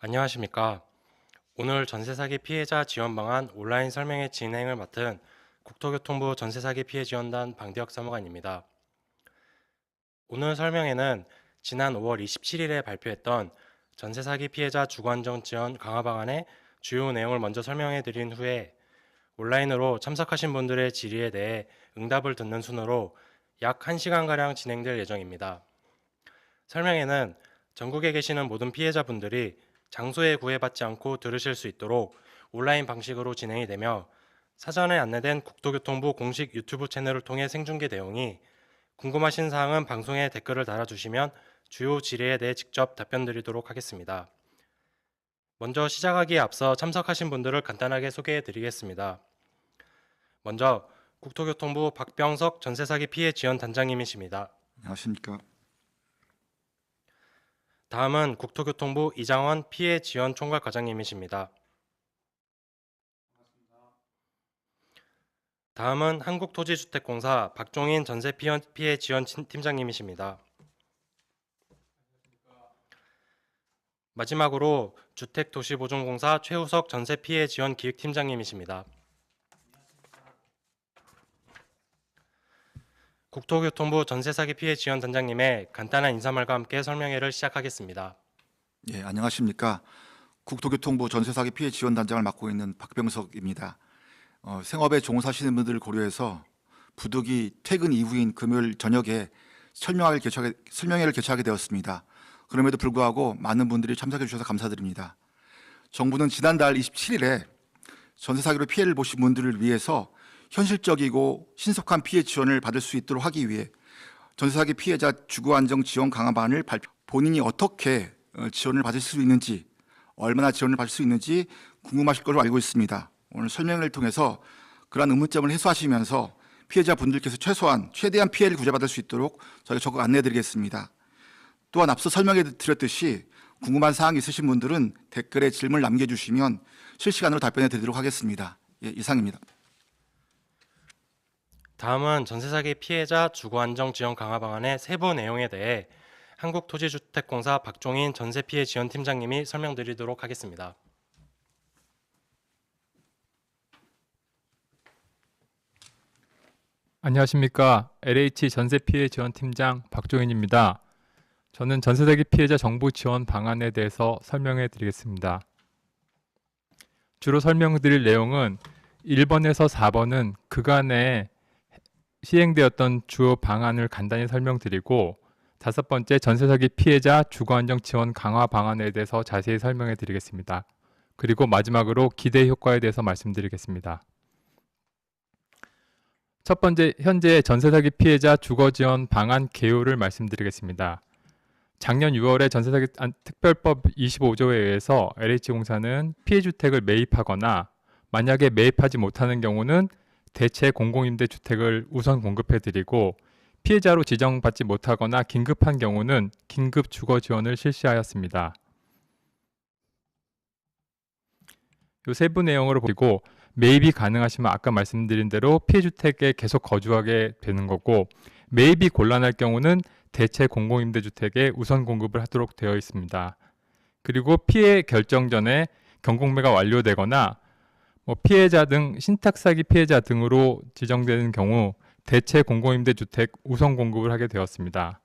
안녕하십니까. 오늘 전세사기 피해자 지원 방안 온라인 설명회 진행을 맡은 국토교통부 전세사기 피해 지원단 방대혁 사무관입니다. 오늘 설명회는 지난 5월 27일에 발표했던 전세사기 피해자 주거안정 지원 강화 방안의 주요 내용을 먼저 설명해 드린 후에 온라인으로 참석하신 분들의 질의에 대해 응답을 듣는 순으로 약 1시간가량 진행될 예정입니다. 설명회는 전국에 계시는 모든 피해자분들이 장소에 구애받지 않고 들으실 수 있도록 온라인 방식으로 진행이 되며 사전에 안내된 국토교통부 공식 유튜브 채널을 통해 생중계 내용이 궁금하신 사항은 방송에 댓글을 달아주시면 주요 질의에 대해 직접 답변 드리도록 하겠습니다. 먼저 시작하기에 앞서 참석하신 분들을 간단하게 소개해 드리겠습니다. 먼저 국토교통부 박병석 전세사기 피해 지원 단장님이십니다. 안녕하십니까. 다음은 국토교통부 이장원 피해 지원 총괄 과장님이십니다. 다음은 한국토지주택공사 박종인 전세 피해 지원 팀장님이십니다. 마지막으로 주택도시보증공사 최우석 전세 피해 지원 기획팀장님이십니다. 국토교통부 전세사기 피해 지원 단장님의 간단한 인사말과 함께 설명회를 시작하겠습니다. 예, 안녕하십니까. 국토교통부 전세사기 피해 지원단장을 맡고 있는 박병석입니다. 생업에 종사하시는 분들을 고려해서 부득이 퇴근 이후인 금요일 저녁에 설명회를 개최하게 되었습니다. 그럼에도 불구하고 많은 분들이 참석해 주셔서 감사드립니다. 정부는 지난달 27일에 전세사기로 피해를 보신 분들을 위해서 현실적이고 신속한 피해 지원을 받을 수 있도록 하기 위해 전세사기 피해자 주거안정 지원 강화 방안을 본인이 어떻게 지원을 받을 수 있는지, 얼마나 지원을 받을 수 있는지 궁금하실 것으로 알고 있습니다. 오늘 설명을 통해서 그러한 의문점을 해소하시면서 피해자분들께서 최대한 피해를 구제받을 수 있도록 저희가 적극 안내해 드리겠습니다. 또한 앞서 설명해 드렸듯이 궁금한 사항이 있으신 분들은 댓글에 질문을 남겨주시면 실시간으로 답변해 드리도록 하겠습니다. 예, 이상입니다. 다음은 전세사기 피해자 주거안정 지원 강화 방안의 세부 내용에 대해 한국토지주택공사 박종인 전세피해 지원팀장님이 설명드리도록 하겠습니다. 안녕하십니까. LH 전세피해 지원팀장 박종인입니다. 저는 전세사기 피해자 정부 지원 방안에 대해서 설명해 드리겠습니다. 주로 설명드릴 내용은 1번에서 4번은 그간에 시행되었던 주요 방안을 간단히 설명드리고 5번째 전세사기 피해자 주거안정 지원 강화 방안에 대해서 자세히 설명해 드리겠습니다. 그리고 마지막으로 기대 효과에 대해서 말씀드리겠습니다. 첫 번째, 현재 전세사기 피해자 주거지원 방안 개요를 말씀드리겠습니다. 작년 6월에 전세사기 특별법 25조에 의해서 LH공사는 피해주택을 매입하거나 만약에 매입하지 못하는 경우는 대체 공공임대주택을 우선 공급해드리고 피해자로 지정받지 못하거나 긴급한 경우는 긴급 주거지원을 실시하였습니다. 이 세부 내용으로 보고 매입이 가능하시면 아까 말씀드린 대로 피해주택에 계속 거주하게 되는 거고 매입이 곤란할 경우는 대체 공공임대주택에 우선 공급을 하도록 되어 있습니다. 그리고 피해 결정 전에 경공매가 완료되거나 피해자 등 신탁사기 피해자 등으로 지정되는 경우 대체 공공임대주택 우선 공급을 하게 되었습니다.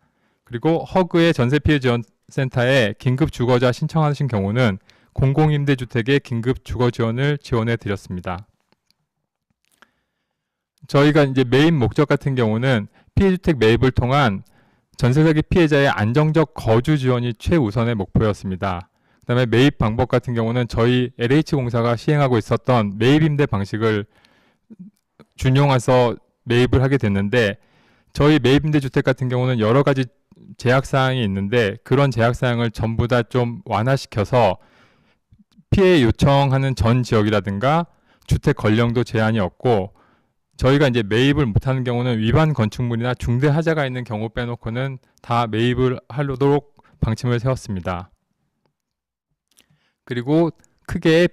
그리고 허그의 전세피해지원센터에 긴급 주거자 신청하신 경우는 공공임대주택의 긴급 주거 지원을 지원해 드렸습니다. 저희가 이제 매입 목적 같은 경우는 피해주택 매입을 통한 전세사기 피해자의 안정적 거주 지원이 최우선의 목표였습니다. 그 다음에 매입 방법 같은 경우는 저희 LH공사가 시행하고 있었던 매입임대 방식을 준용해서 매입을 하게 됐는데 저희 매입임대 주택 같은 경우는 여러 가지 제약사항이 있는데 그런 제약사항을 전부 다 좀 완화시켜서 피해 요청하는 전 지역이라든가 주택 권령도 제한이 없고 저희가 이제 매입을 못하는 경우는 위반 건축물이나 중대 하자가 있는 경우 빼놓고는 다 매입을 하도록 방침을 세웠습니다. 그리고 크게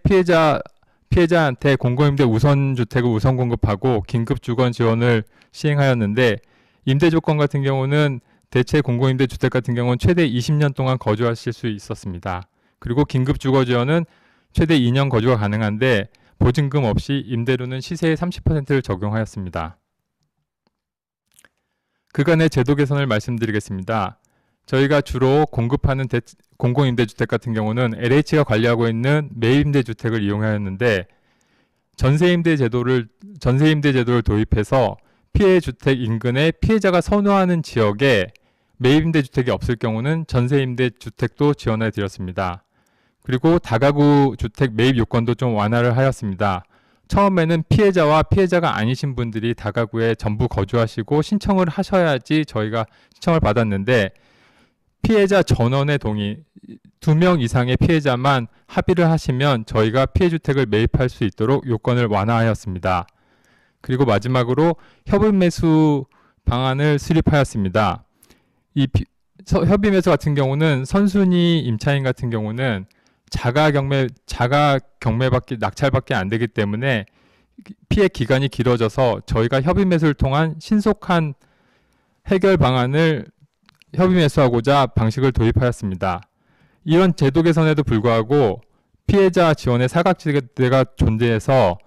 피해자한테 공공임대 우선주택을 우선 공급하고 긴급 주거 지원을 시행하였는데 임대 조건 같은 경우는 대체 공공임대 주택 같은 경우는 최대 20년 동안 거주하실 수 있었습니다. 그리고 긴급 주거 지원은 최대 2년 거주가 가능한데 보증금 없이 임대료는 시세의 30%를 적용하였습니다. 그간의 제도 개선을 말씀드리겠습니다. 저희가 주로 공급하는 공공임대주택 같은 경우는 LH가 관리하고 있는 매입임대주택을 이용하였는데 전세임대 제도를 도입해서 피해주택 인근에 피해자가 선호하는 지역에 매입임대주택이 없을 경우는 전세임대주택도 지원해 드렸습니다. 그리고 다가구 주택 매입 요건도 좀 완화를 하였습니다. 처음에는 피해자와 피해자가 아니신 분들이 다가구에 전부 거주하시고 신청을 하셔야지 저희가 신청을 받았는데 피해자 전원의 동의, 2명 이상의 피해자만 합의를 하시면 저희가 피해주택을 매입할 수 있도록 요건을 완화하였습니다. 그리고 마지막으로 협의매수 방안을 수립하였습니다. 이 협의매수 같은 경우는 선순위 임차인 같은 경우는 자가 경매밖에 낙찰밖에 안 되기 때문에 피해 기간이 길어져서 저희가 협의매수를 통한 신속한 해결 방안을 협의매수하고자 방식을 도입하였습니다. 이런 제도 개선에도 불구하고 피해자 지원의 사각지대가 존재해서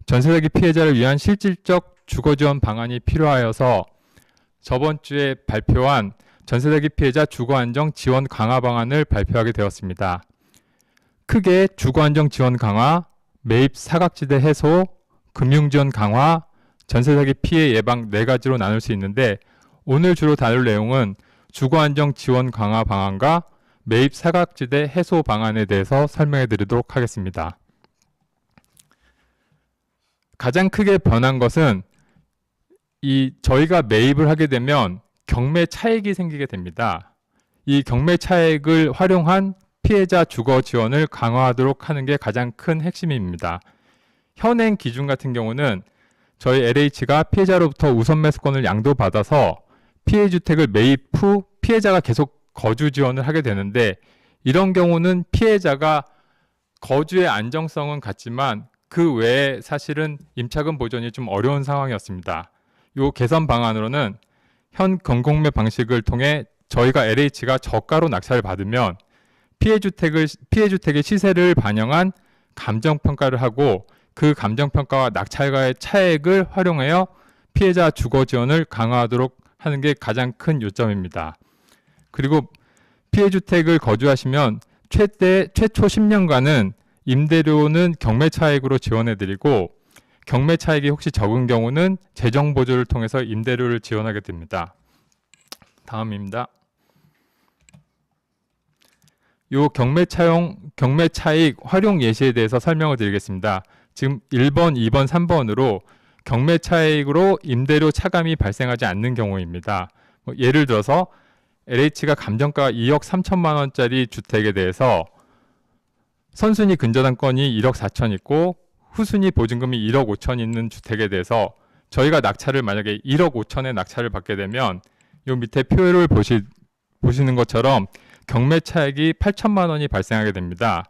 전세 사기 피해자를 위한 실질적 주거 지원 방안이 필요하여서 저번 주에 발표한 전세 사기 피해자 주거 안정 지원 강화 방안을 발표하게 되었습니다. 크게 주거 안정 지원 강화, 매입 사각지대 해소, 금융 지원 강화, 전세 사기 피해 예방 4가지로 나눌 수 있는데 오늘 주로 다룰 내용은 주거 안정 지원 강화 방안과 매입 사각지대 해소 방안에 대해서 설명해 드리도록 하겠습니다. 가장 크게 변한 것은 저희가 매입을 하게 되면 경매 차익이 생기게 됩니다. 이 경매 차익을 활용한 피해자 주거 지원을 강화하도록 하는 게 가장 큰 핵심입니다. 현행 기준 같은 경우는 저희 LH가 피해자로부터 우선 매수권을 양도받아서 피해주택을 매입 후 피해자가 계속 거주 지원을 하게 되는데 이런 경우는 피해자가 거주의 안정성은 같지만 그 외에 사실은 임차금 보전이 좀 어려운 상황이었습니다. 이 개선 방안으로는 현 공공매 방식을 통해 저희가 LH가 저가로 낙찰을 받으면 피해주택의 시세를 반영한 감정평가를 하고 그 감정평가와 낙찰가의 차액을 활용하여 피해자 주거 지원을 강화하도록 하는 게 가장 큰 요점입니다. 그리고 피해주택을 거주하시면 최초 10년간은 임대료는 경매 차익으로 지원해드리고 경매 차익이 혹시 적은 경우는 재정 보조를 통해서 임대료를 지원하게 됩니다. 다음입니다. 요 경매 차익 활용 예시에 대해서 설명을 드리겠습니다. 지금 1번, 2번, 3번으로 경매 차익으로 임대료 차감이 발생하지 않는 경우입니다. 예를 들어서 LH가 감정가가 2억 3천만 원짜리 주택에 대해서 선순위 근저당권이 1억 4천 있고 후순위 보증금이 1억 5천 있는 주택에 대해서 저희가 낙찰을 만약에 1억 5천에 낙찰을 받게 되면 요 밑에 표를 보시는 것처럼 경매 차익이 8천만 원이 발생하게 됩니다.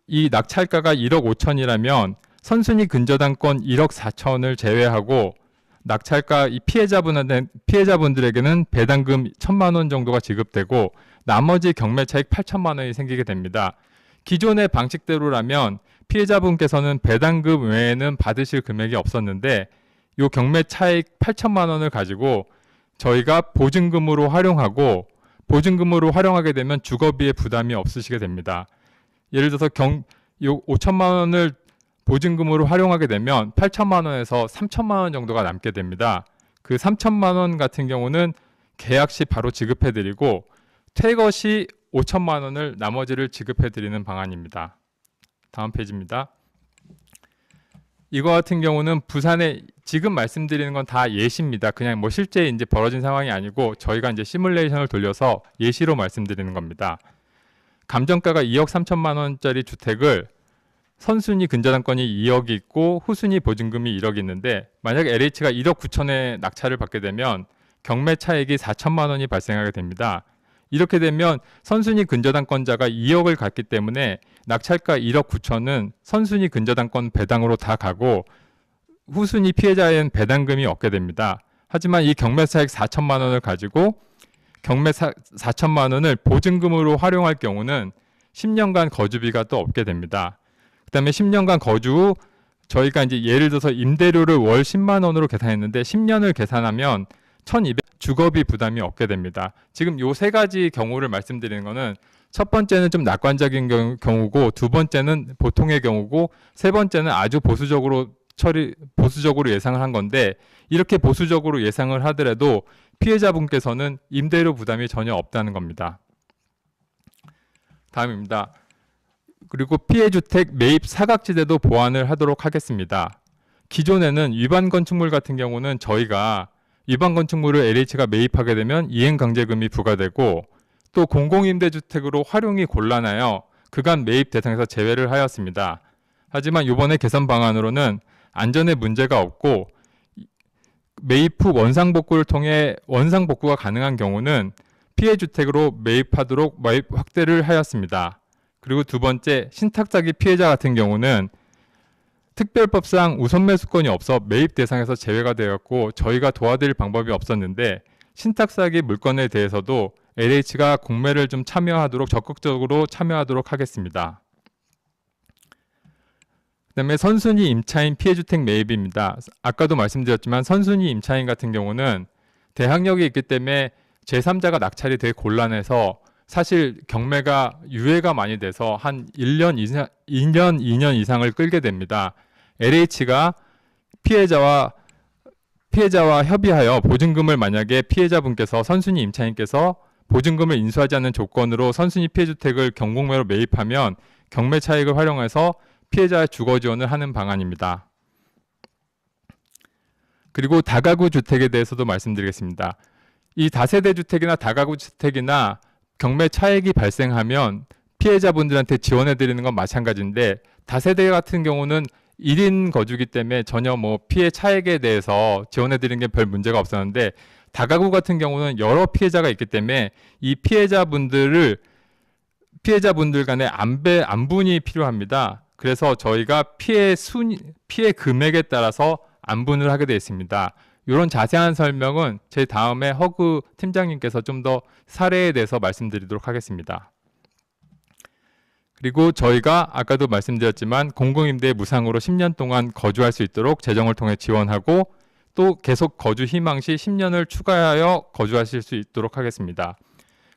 이 낙찰가가 1억 5천이라면 선순위 근저당권 1억 4천을 제외하고 낙찰가 이 피해자분들에게는 배당금 1천만 원 정도가 지급되고 나머지 경매 차익 8천만 원이 생기게 됩니다. 기존의 방식대로라면 피해자분께서는 배당금 외에는 받으실 금액이 없었는데 이 경매 차익 8천만 원을 가지고 저희가 보증금으로 활용하고 보증금으로 활용하게 되면 주거비의 부담이 없으시게 됩니다. 예를 들어서 요 5천만 원을 보증금으로 활용하게 되면 8천만 원에서 3천만 원 정도가 남게 됩니다. 그 3천만 원 같은 경우는 계약 시 바로 지급해 드리고 퇴거 시 5천만 원을 나머지를 지급해 드리는 방안입니다. 다음 페이지입니다. 이거 같은 경우는 부산에 지금 말씀드리는 건 다 예시입니다. 그냥 뭐 실제 이제 벌어진 상황이 아니고 저희가 이제 시뮬레이션을 돌려서 예시로 말씀드리는 겁니다. 감정가가 2억 3천만 원짜리 주택을 선순위 근저당권이 2억이 있고 후순위 보증금이 1억이 있는데 만약에 LH가 1억 9천에 낙찰을 받게 되면 경매 차익이 4천만 원이 발생하게 됩니다. 이렇게 되면 선순위 근저당권자가 2억을 갖기 때문에 낙찰가 1억 9천은 선순위 근저당권 배당으로 다 가고 후순위 피해자에는 배당금이 없게 됩니다. 하지만 이 경매 차익 4천만 원을 가지고 경매 4천만 원을 보증금으로 활용할 경우는 10년간 거주비가 또 없게 됩니다. 그다음에 10년간 거주 후 저희가 이제 예를 들어서 임대료를 월 10만 원으로 계산했는데 10년을 계산하면 1,200 주거비 부담이 없게 됩니다. 지금 요 세 가지 경우를 말씀드리는 거는 첫 번째는 좀 낙관적인 경우고, 두 번째는 보통의 경우고, 세 번째는 아주 보수적으로 예상을 한 건데, 이렇게 보수적으로 예상을 하더라도 피해자분께서는 임대료 부담이 전혀 없다는 겁니다. 다음입니다. 그리고 피해주택 매입 사각지대도 보완을 하도록 하겠습니다. 기존에는 위반 건축물 같은 경우는 저희가 위반 건축물을 LH가 매입하게 되면 이행강제금이 부과되고, 또 공공임대주택으로 활용이 곤란하여 그간 매입 대상에서 제외를 하였습니다. 하지만 이번에 개선 방안으로는 안전에 문제가 없고 매입 후 원상복구를 통해 원상복구가 가능한 경우는 피해주택으로 매입하도록 매입 확대를 하였습니다. 그리고 두 번째, 신탁사기 피해자 같은 경우는 특별법상 우선 매수권이 없어 매입 대상에서 제외가 되었고 저희가 도와드릴 방법이 없었는데, 신탁사기 물건에 대해서도 LH가 공매를 좀 적극적으로 참여하도록 하겠습니다. 그다음에 선순위 임차인 피해주택 매입입니다. 아까도 말씀드렸지만 선순위 임차인 같은 경우는 대항력이 있기 때문에 제3자가 낙찰이 되게 곤란해서 사실 경매가 유예가 많이 돼서 한 1년, 2년 이상을 끌게 됩니다. LH가 피해자와 협의하여 보증금을, 만약에 피해자분께서 선순위 임차인께서 보증금을 인수하지 않는 조건으로 선순위 피해주택을 경공매로 매입하면 경매 차익을 활용해서 피해자의 주거 지원을 하는 방안입니다. 그리고 다가구 주택에 대해서도 말씀드리겠습니다. 이 다세대 주택이나 다가구 주택이나 경매 차익이 발생하면 피해자분들한테 지원해 드리는 건 마찬가지인데, 다세대 같은 경우는 1인 거주기 때문에 전혀 피해 차익에 대해서 지원해 드리는 게 별 문제가 없었는데, 다가구 같은 경우는 여러 피해자가 있기 때문에 이 피해자분들 간의 안분이 필요합니다. 그래서 저희가 피해 금액에 따라서 안분을 하게 되어 있습니다. 이런 자세한 설명은 제 다음에 허그 팀장님께서 좀 더 사례에 대해서 말씀드리도록 하겠습니다. 그리고 저희가 아까도 말씀드렸지만 공공임대 무상으로 10년 동안 거주할 수 있도록 재정을 통해 지원하고, 또 계속 거주 희망 시 10년을 추가하여 거주하실 수 있도록 하겠습니다.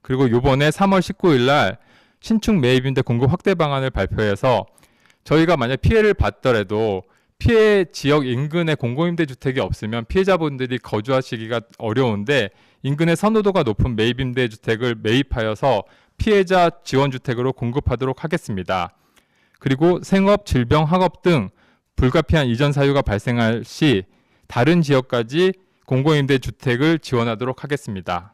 그리고 이번에 3월 19일 날 신축 매입임대 공급 확대 방안을 발표해서 저희가 만약 피해를 받더라도 피해 지역 인근에 공공임대주택이 없으면 피해자분들이 거주하시기가 어려운데, 인근의 선호도가 높은 매입임대주택을 매입하여서 피해자 지원주택으로 공급하도록 하겠습니다. 그리고 생업, 질병, 학업 등 불가피한 이전 사유가 발생할 시 다른 지역까지 공공임대주택을 지원하도록 하겠습니다.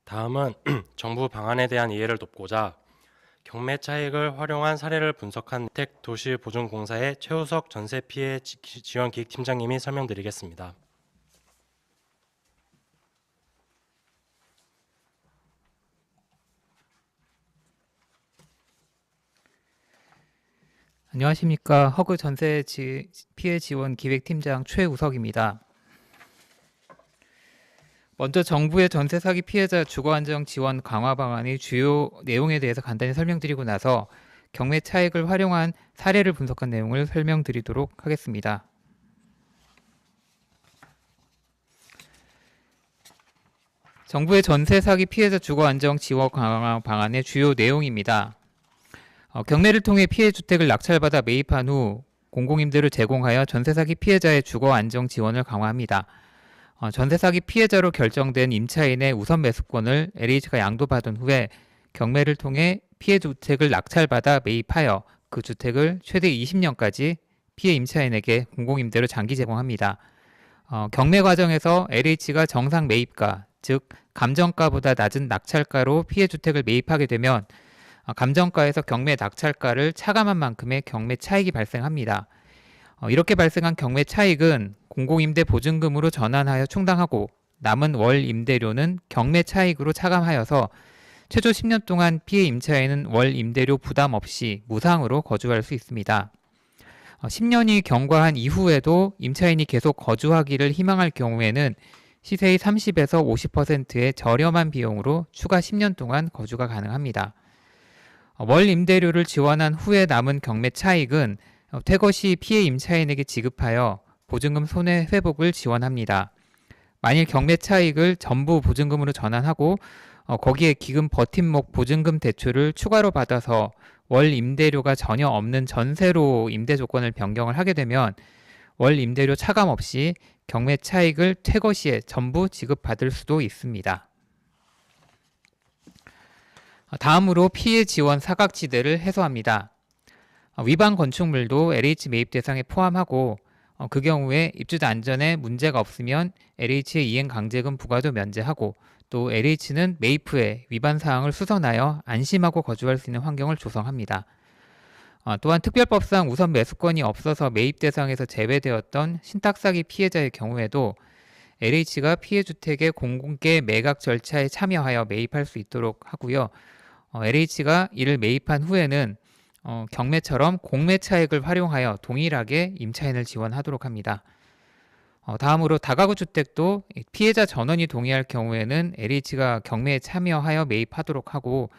다음은 정부 방안에 대한 이해를 돕고자 경매 차익을 활용한 사례를 분석한 택도시보증공사의 최우석 전세 피해 지원 기획팀장님이 설명드리겠습니다. 안녕하십니까. 허그 전세 피해 지원 기획팀장 최우석입니다. 먼저 정부의 전세 사기 피해자 주거 안정 지원 강화 방안의 주요 내용에 대해서 간단히 설명드리고 나서 경매 차익을 활용한 사례를 분석한 내용을 설명드리도록 하겠습니다. 정부의 전세 사기 피해자 주거 안정 지원 강화 방안의 주요 내용입니다. 경매를 통해 피해 주택을 낙찰받아 매입한 후 공공임대를 제공하여 전세 사기 피해자의 주거 안정 지원을 강화합니다. 전세 사기 피해자로 결정된 임차인의 우선 매수권을 LH가 양도받은 후에 경매를 통해 피해 주택을 낙찰받아 매입하여 그 주택을 최대 20년까지 피해 임차인에게 공공임대로 장기 제공합니다. 경매 과정에서 LH가 정상 매입가, 즉 감정가보다 낮은 낙찰가로 피해 주택을 매입하게 되면 감정가에서 경매 낙찰가를 차감한 만큼의 경매 차익이 발생합니다. 이렇게 발생한 경매 차익은 공공임대 보증금으로 전환하여 충당하고 남은 월 임대료는 경매 차익으로 차감하여서 최초 10년 동안 피해 임차인은 월 임대료 부담 없이 무상으로 거주할 수 있습니다. 10년이 경과한 이후에도 임차인이 계속 거주하기를 희망할 경우에는 시세의 30에서 50%의 저렴한 비용으로 추가 10년 동안 거주가 가능합니다. 월 임대료를 지원한 후에 남은 경매 차익은 퇴거 시 피해 임차인에게 지급하여 보증금 손해 회복을 지원합니다. 만일 경매 차익을 전부 보증금으로 전환하고 거기에 기금 버팀목 보증금 대출을 추가로 받아서 월 임대료가 전혀 없는 전세로 임대 조건을 변경을 하게 되면 월 임대료 차감 없이 경매 차익을 퇴거 시에 전부 지급받을 수도 있습니다. 다음으로 피해 지원 사각지대를 해소합니다. 위반 건축물도 LH 매입 대상에 포함하고 그 경우에 입주자 안전에 문제가 없으면 LH의 이행 강제금 부과도 면제하고 또 LH는 매입 후에 위반 사항을 수선하여 안심하고 거주할 수 있는 환경을 조성합니다. 또한 특별법상 우선 매수권이 없어서 매입 대상에서 제외되었던 신탁사기 피해자의 경우에도 LH가 피해주택의 공공개 매각 절차에 참여하여 매입할 수 있도록 하고요. LH가 이를 매입한 후에는 경매처럼 공매 차익을 활용하여 동일하게 임차인을 지원하도록 합니다. 다음으로 다가구 주택도 피해자 전원이 동의할 경우에는 LH가 경매에 참여하여 매입하도록 하고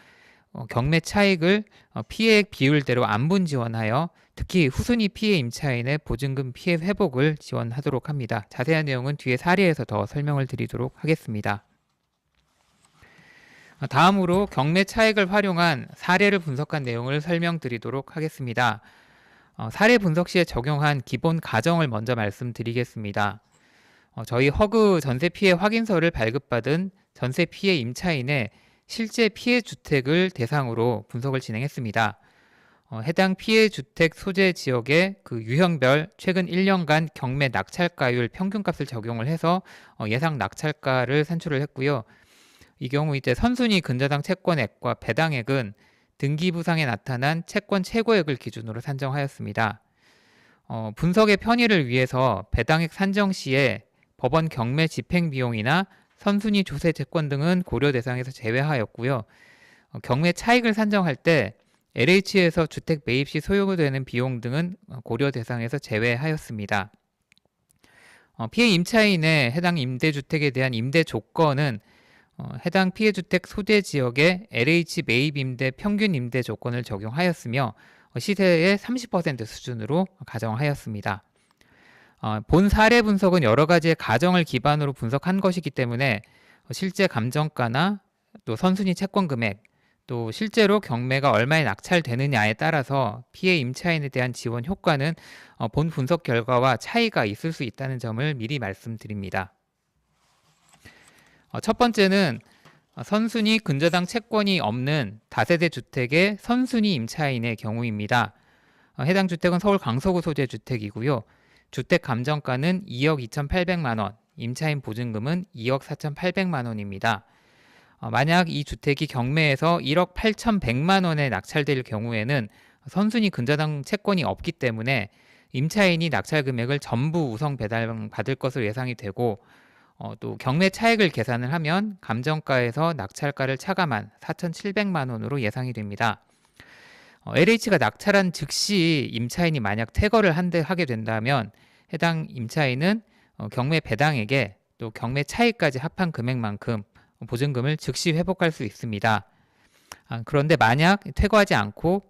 경매 차익을 피해액 비율대로 안분 지원하여 특히 후순위 피해 임차인의 보증금 피해 회복을 지원하도록 합니다. 자세한 내용은 뒤에 사례에서 더 설명을 드리도록 하겠습니다. 다음으로 경매 차익을 활용한 사례를 분석한 내용을 설명드리도록 하겠습니다. 사례 분석 시에 적용한 기본 가정을 먼저 말씀드리겠습니다. 저희 허그 전세 피해 확인서를 발급받은 전세 피해 임차인의 실제 피해 주택을 대상으로 분석을 진행했습니다. 해당 피해 주택 소재 지역의 그 유형별 최근 1년간 경매 낙찰가율 평균값을 적용을 해서 예상 낙찰가를 산출을 했고요. 이 경우 이제 선순위 근저당 채권액과 배당액은 등기부상에 나타난 채권 최고액을 기준으로 산정하였습니다. 분석의 편의를 위해서 배당액 산정 시에 법원 경매 집행 비용이나 선순위 조세 채권 등은 고려 대상에서 제외하였고요. 경매 차익을 산정할 때 LH에서 주택 매입 시 소요되는 비용 등은 고려 대상에서 제외하였습니다. 피해 임차인의 해당 임대주택에 대한 임대 조건은 해당 피해주택 소재 지역의 LH 매입 임대 평균 임대 조건을 적용하였으며 시세의 30% 수준으로 가정하였습니다. 본 사례 분석은 여러 가지의 가정을 기반으로 분석한 것이기 때문에 실제 감정가나 또 선순위 채권 금액, 또 실제로 경매가 얼마에 낙찰되느냐에 따라서 피해 임차인에 대한 지원 효과는 본 분석 결과와 차이가 있을 수 있다는 점을 미리 말씀드립니다. 첫 번째는 선순위 근저당 채권이 없는 다세대 주택의 선순위 임차인의 경우입니다. 해당 주택은 서울 강서구 소재 주택이고요. 주택 감정가는 2억 2,800만 원, 임차인 보증금은 2억 4,800만 원입니다. 만약 이 주택이 경매에서 1억 8,100만 원에 낙찰될 경우에는 선순위 근저당 채권이 없기 때문에 임차인이 낙찰 금액을 전부 우선 배당받을 것으로 예상이 되고 또 경매 차익을 계산을 하면 감정가에서 낙찰가를 차감한 4,700만 원으로 예상이 됩니다. LH가 낙찰한 즉시 임차인이 만약 퇴거를 하게 된다면 해당 임차인은 경매 배당액에 또 경매 차익까지 합한 금액만큼 보증금을 즉시 회복할 수 있습니다. 그런데 만약 퇴거하지 않고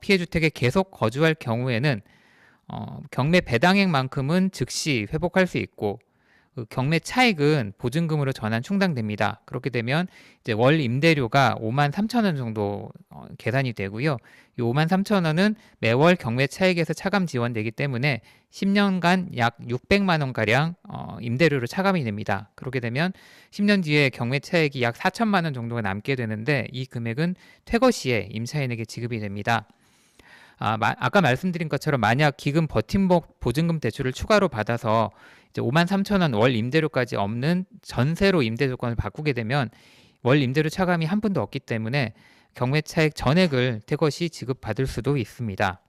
피해 주택에 계속 거주할 경우에는 경매 배당액만큼은 즉시 회복할 수 있고 그 경매 차익은 보증금으로 전환 충당됩니다. 그렇게 되면 이제 월 임대료가 53,000원 정도 계산이 되고요. 이 53,000원은 매월 경매 차익에서 차감 지원되기 때문에 10년간 약 600만 원가량 임대료로 차감이 됩니다. 그렇게 되면 10년 뒤에 경매 차익이 약 4천만 원 정도가 남게 되는데 이 금액은 퇴거 시에 임차인에게 지급이 됩니다. 아까 말씀드린 것처럼 만약 기금 버팀목 보증금 대출을 추가로 받아서 이제 53,000원 월 임대료까지 없는 전세로 임대 조건을 바꾸게 되면 월 임대료 차감이 한 푼도 없기 때문에 경매 차익 전액을 퇴거 시 지급받을 수도 있습니다.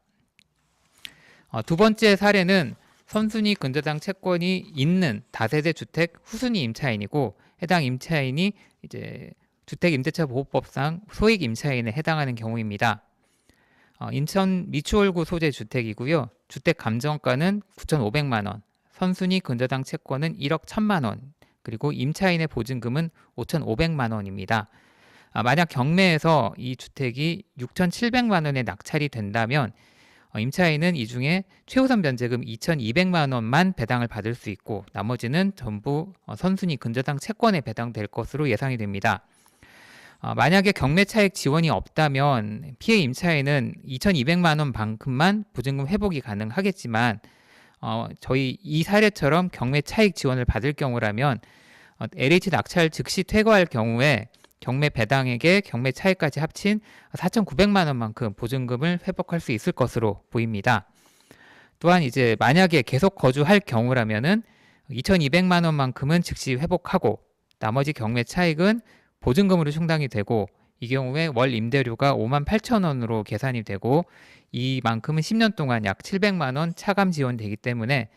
두 번째 사례는 선순위 근저당 채권이 있는 다세대 주택 후순위 임차인이고 해당 임차인이 이제 주택임대차보호법상 소액 임차인에 해당하는 경우입니다. 인천 미추홀구 소재 주택이고요. 주택 감정가는 9,500만 원, 선순위 근저당 채권은 1억 1,000만 원, 그리고 임차인의 보증금은 5,500만 원입니다. 만약 경매에서 이 주택이 6,700만 원에 낙찰이 된다면 임차인은 이 중에 최우선 변제금 2,200만 원만 배당을 받을 수 있고 나머지는 전부 선순위 근저당 채권에 배당될 것으로 예상이 됩니다. 만약에 경매 차익 지원이 없다면 피해 임차인은 2,200만 원만큼만 보증금 회복이 가능하겠지만 저희 이 사례처럼 경매 차익 지원을 받을 경우라면 LH 낙찰 즉시 퇴거할 경우에 경매 배당액에 경매 차익까지 합친 4,900만 원만큼 보증금을 회복할 수 있을 것으로 보입니다. 또한 이제 만약에 계속 거주할 경우라면은 2,200만 원만큼은 즉시 회복하고 나머지 경매 차익은 보증금으로 충당이 되고 이 경우에 월 임대료가 58,000원으로 계산이 되고 이만큼은 10년 동안 약 700만 원 차감 지원되기 때문에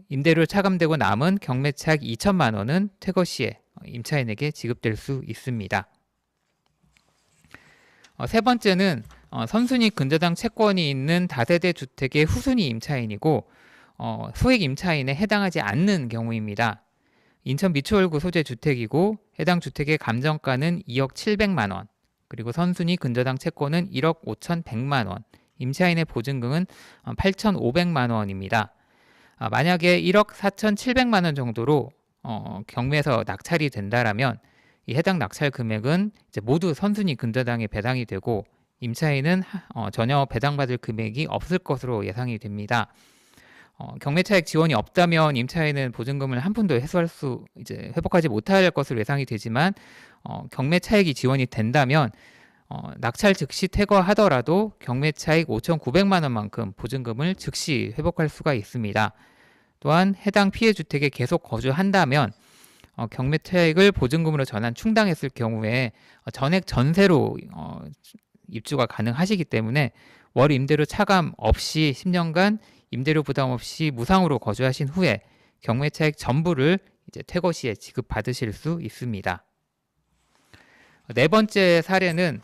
임대료 차감되고 남은 경매 차익 2천만 원은 퇴거 시에 임차인에게 지급될 수 있습니다. 세 번째는 선순위 근저당 채권이 있는 다세대 주택의 후순위 임차인이고 소액 임차인에 해당하지 않는 경우입니다. 인천 미추홀구 소재 주택이고 해당 주택의 감정가는 2억 700만 원, 그리고 선순위 근저당 채권은 1억 5,100만 원, 임차인의 보증금은 8,500만 원입니다. 만약에 1억 4,700만 원 정도로 경매에서 낙찰이 된다라면 이 해당 낙찰 금액은 이제 모두 선순위 근저당에 배당이 되고 임차인은 전혀 배당받을 금액이 없을 것으로 예상이 됩니다. 경매 차익 지원이 없다면 임차인은 보증금을 한 푼도 회복하지 못할 것으로 예상이 되지만 경매 차익이 지원이 된다면 낙찰 즉시 퇴거하더라도 경매 차익 5,900만 원만큼 보증금을 즉시 회복할 수가 있습니다. 또한 해당 피해 주택에 계속 거주한다면 경매 차익을 보증금으로 전환 충당했을 경우에 전액 전세로 입주가 가능하시기 때문에 월 임대료 차감 없이 10년간 임대료 부담 없이 무상으로 거주하신 후에 경매 차익 전부를 이제 퇴거 시에 지급받으실 수 있습니다. 네 번째 사례는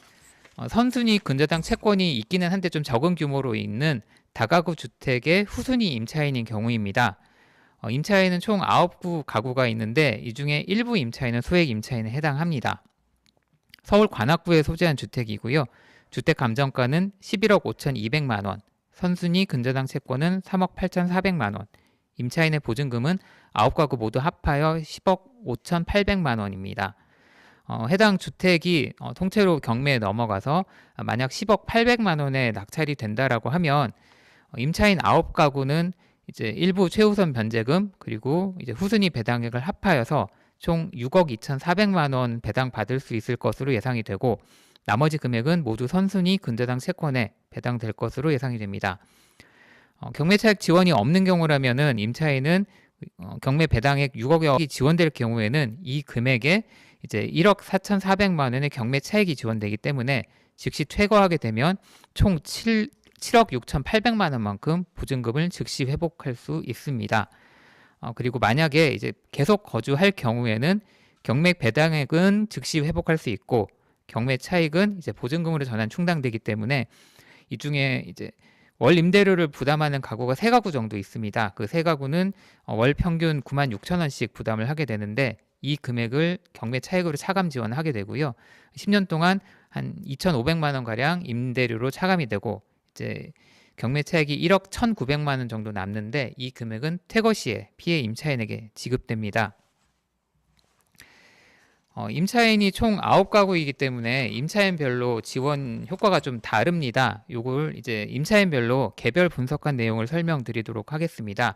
선순위 근저당 채권이 있기는 한데 좀 적은 규모로 있는 다가구 주택의 후순위 임차인인 경우입니다. 임차인은 총 9구 가구가 있는데 이 중에 일부 임차인은 소액 임차인에 해당합니다. 서울 관악구에 소재한 주택이고요. 주택 감정가는 11억 5,200만 원, 선순위 근저당 채권은 3억 8,400만 원, 임차인의 보증금은 9가구 모두 합하여 10억 5,800만 원입니다. 해당 주택이 통째로 경매에 넘어가서 만약 10억 800만 원에 낙찰이 된다라고 하면 임차인 9가구는 이제 일부 최우선 변제금 그리고 이제 후순위 배당액을 합하여서 총 6억 2,400만 원 배당 받을 수 있을 것으로 예상이 되고 나머지 금액은 모두 선순위 근저당 채권에 배당될 것으로 예상이 됩니다. 경매 차익 지원이 없는 경우라면은 임차인은 경매 배당액 6억이 지원될 경우에는 이 금액에 이제 1억 4,400만 원의 경매 차익이 지원되기 때문에 즉시 퇴거하게 되면 총 7억 6,800만 원만큼 보증금을 즉시 회복할 수 있습니다. 그리고 만약에 이제 계속 거주할 경우에는 경매 배당액은 즉시 회복할 수 있고 경매 차익은 이제 보증금으로 전환 충당되기 때문에 이 중에 이제 월 임대료를 부담하는 가구가 3가구 정도 있습니다. 그 3가구는 월 평균 96,000원씩 부담을 하게 되는데 이 금액을 경매 차익으로 차감 지원하게 되고요. 10년 동안 한 2,500만 원 가량 임대료로 차감이 되고 이제 경매 차익이 1억 1,900만 원 정도 남는데 이 금액은 퇴거 시에 피해 임차인에게 지급됩니다. 임차인이 총 9가구이기 때문에 임차인별로 지원 효과가 좀 다릅니다. 요걸 이제 임차인별로 개별 분석한 내용을 설명드리도록 하겠습니다.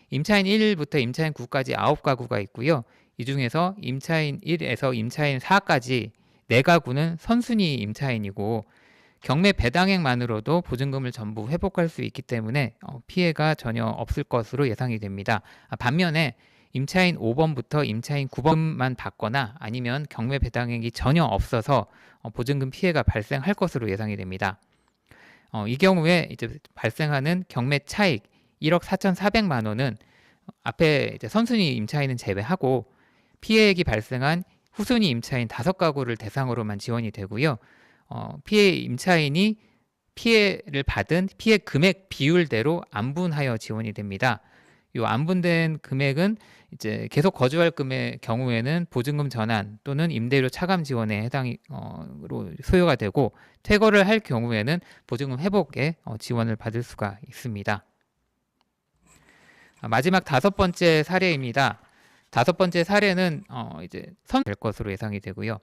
임차인 1부터 임차인 9까지 9가구가 있고요. 이 중에서 임차인 1에서 임차인 4까지 4가구는 선순위 임차인이고 경매 배당액만으로도 보증금을 전부 회복할 수 있기 때문에 피해가 전혀 없을 것으로 예상이 됩니다. 반면에 임차인 5번부터 임차인 9번만 받거나 아니면 경매 배당액이 전혀 없어서 보증금 피해가 발생할 것으로 예상이 됩니다. 이 경우에 이제 발생하는 경매 차익 1억 4,400만 원은 앞에 이제 선순위 임차인은 제외하고 피해액이 발생한 후순위 임차인 5가구를 대상으로만 지원이 되고요. 피해 임차인이 피해를 받은 피해 금액 비율대로 안분하여 지원이 됩니다. 이 안분된 금액은 이제 계속 거주할 경우에는 보증금 전환 또는 임대료 차감 지원에 해당으로 소요가 되고, 퇴거를 할 경우에는 보증금 회복에 지원을 받을 수가 있습니다. 마지막 5번째 사례입니다. 5번째 사례는 이제 선될 것으로 예상이 되고요.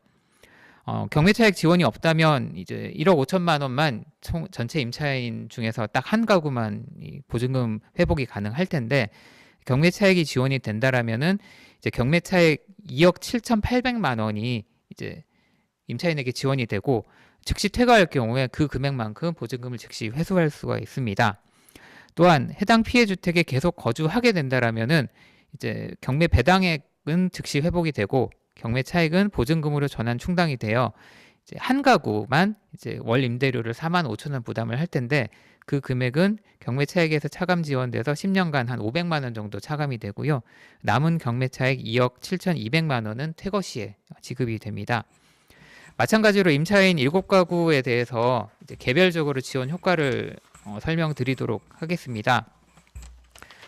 경매차익 지원이 없다면 이제 1억 5천만 원만 전체 임차인 중에서 딱 한 가구만 이 보증금 회복이 가능할 텐데, 경매차익이 지원이 된다라면은 이제 경매차익 2억 7,800만 원이 이제 임차인에게 지원이 되고, 즉시 퇴거할 경우에 그 금액만큼 보증금을 즉시 회수할 수가 있습니다. 또한 해당 피해 주택에 계속 거주하게 된다라면은 이제 경매 배당액은 즉시 회복이 되고, 경매 차익은 보증금으로 전환 충당이 되어 이제 한 가구만 이제 월 임대료를 4만 5천 원 부담을 할 텐데, 그 금액은 경매 차익에서 차감 지원돼서 10년간 한 500만 원 정도 차감이 되고요. 남은 경매 차익 2억 7,200만 원은 퇴거 시에 지급이 됩니다. 마찬가지로 임차인 7가구에 대해서 이제 개별적으로 지원 효과를 설명드리도록 하겠습니다.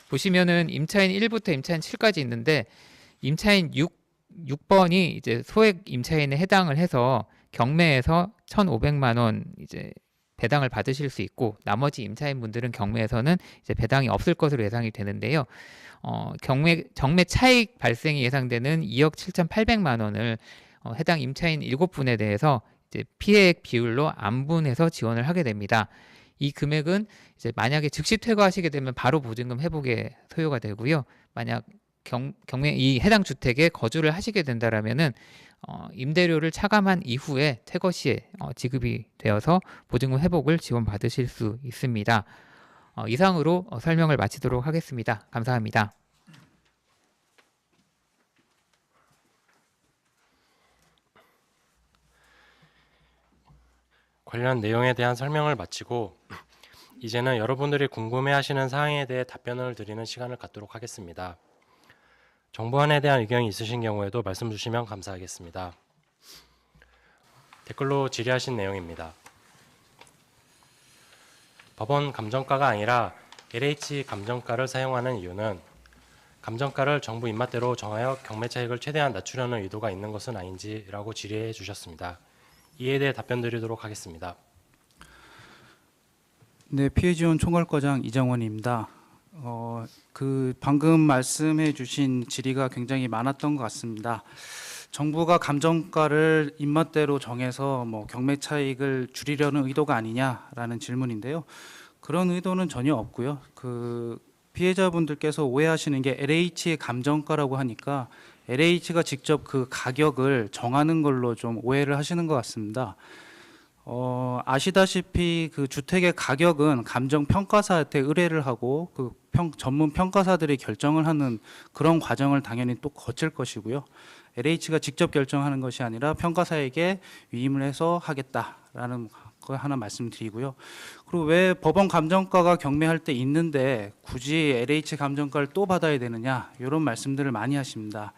보시면은 임차인 1부터 임차인 7까지 있는데, 임차인 6번이 이제 소액 임차인에 해당을 해서 경매에서 1,500만 원 이제 배당을 받으실 수 있고, 나머지 임차인분들은 경매에서는 이제 배당이 없을 것으로 예상이 되는데요. 경매 차익 발생이 예상되는 2억 7,800만 원을 해당 임차인 7분에 대해서 이제 피해액 비율로 안분해서 지원을 하게 됩니다. 이 금액은 이제 만약에 즉시 퇴거하시게 되면 바로 보증금 회복에 소요가 되고요. 만약 경매 이 해당 주택에 거주를 하시게 된다라면은 임대료를 차감한 이후에 퇴거 시에 지급이 되어서 보증금 회복을 지원받으실 수 있습니다. 이상으로 설명을 마치도록 하겠습니다. 감사합니다. 관련 내용에 대한 설명을 마치고 이제는 여러분들이 궁금해하시는 사항에 대해 답변을 드리는 시간을 갖도록 하겠습니다. 정보안에 대한 의견이 있으신 경우에도 말씀 주시면 감사하겠습니다. 댓글로 질의하신 내용입니다. 법원 감정가가 아니라 LH 감정가를 사용하는 이유는 감정가를 정부 입맛대로 정하여 경매 차익을 최대한 낮추려는 의도가 있는 것은 아닌지라고 질의해 주셨습니다. 이에 대해 답변 드리도록 하겠습니다. 네, 피해지원 총괄과장 이정원입니다. 방금 말씀해 주신 질의가 굉장히 많았던 것 같습니다. 정부가 감정가를 입맛대로 정해서 경매 차익을 줄이려는 의도가 아니냐라는 질문인데요. 그런 의도는 전혀 없고요. 피해자분들께서 오해하시는 게 LH의 감정가라고 하니까 LH가 직접 그 가격을 정하는 걸로 좀 오해를 하시는 것 같습니다. 아시다시피 그 주택의 가격은 감정평가사한테 의뢰를 하고 전문 평가사들이 결정을 하는 그런 과정을 당연히 또 거칠 것이고요. LH가 직접 결정하는 것이 아니라 평가사에게 위임을 해서 하겠다라는 거 하나 말씀드리고요. 그리고 왜 법원 감정가가 경매할 때 있는데 굳이 LH 감정가를 또 받아야 되느냐, 이런 말씀들을 많이 하십니다.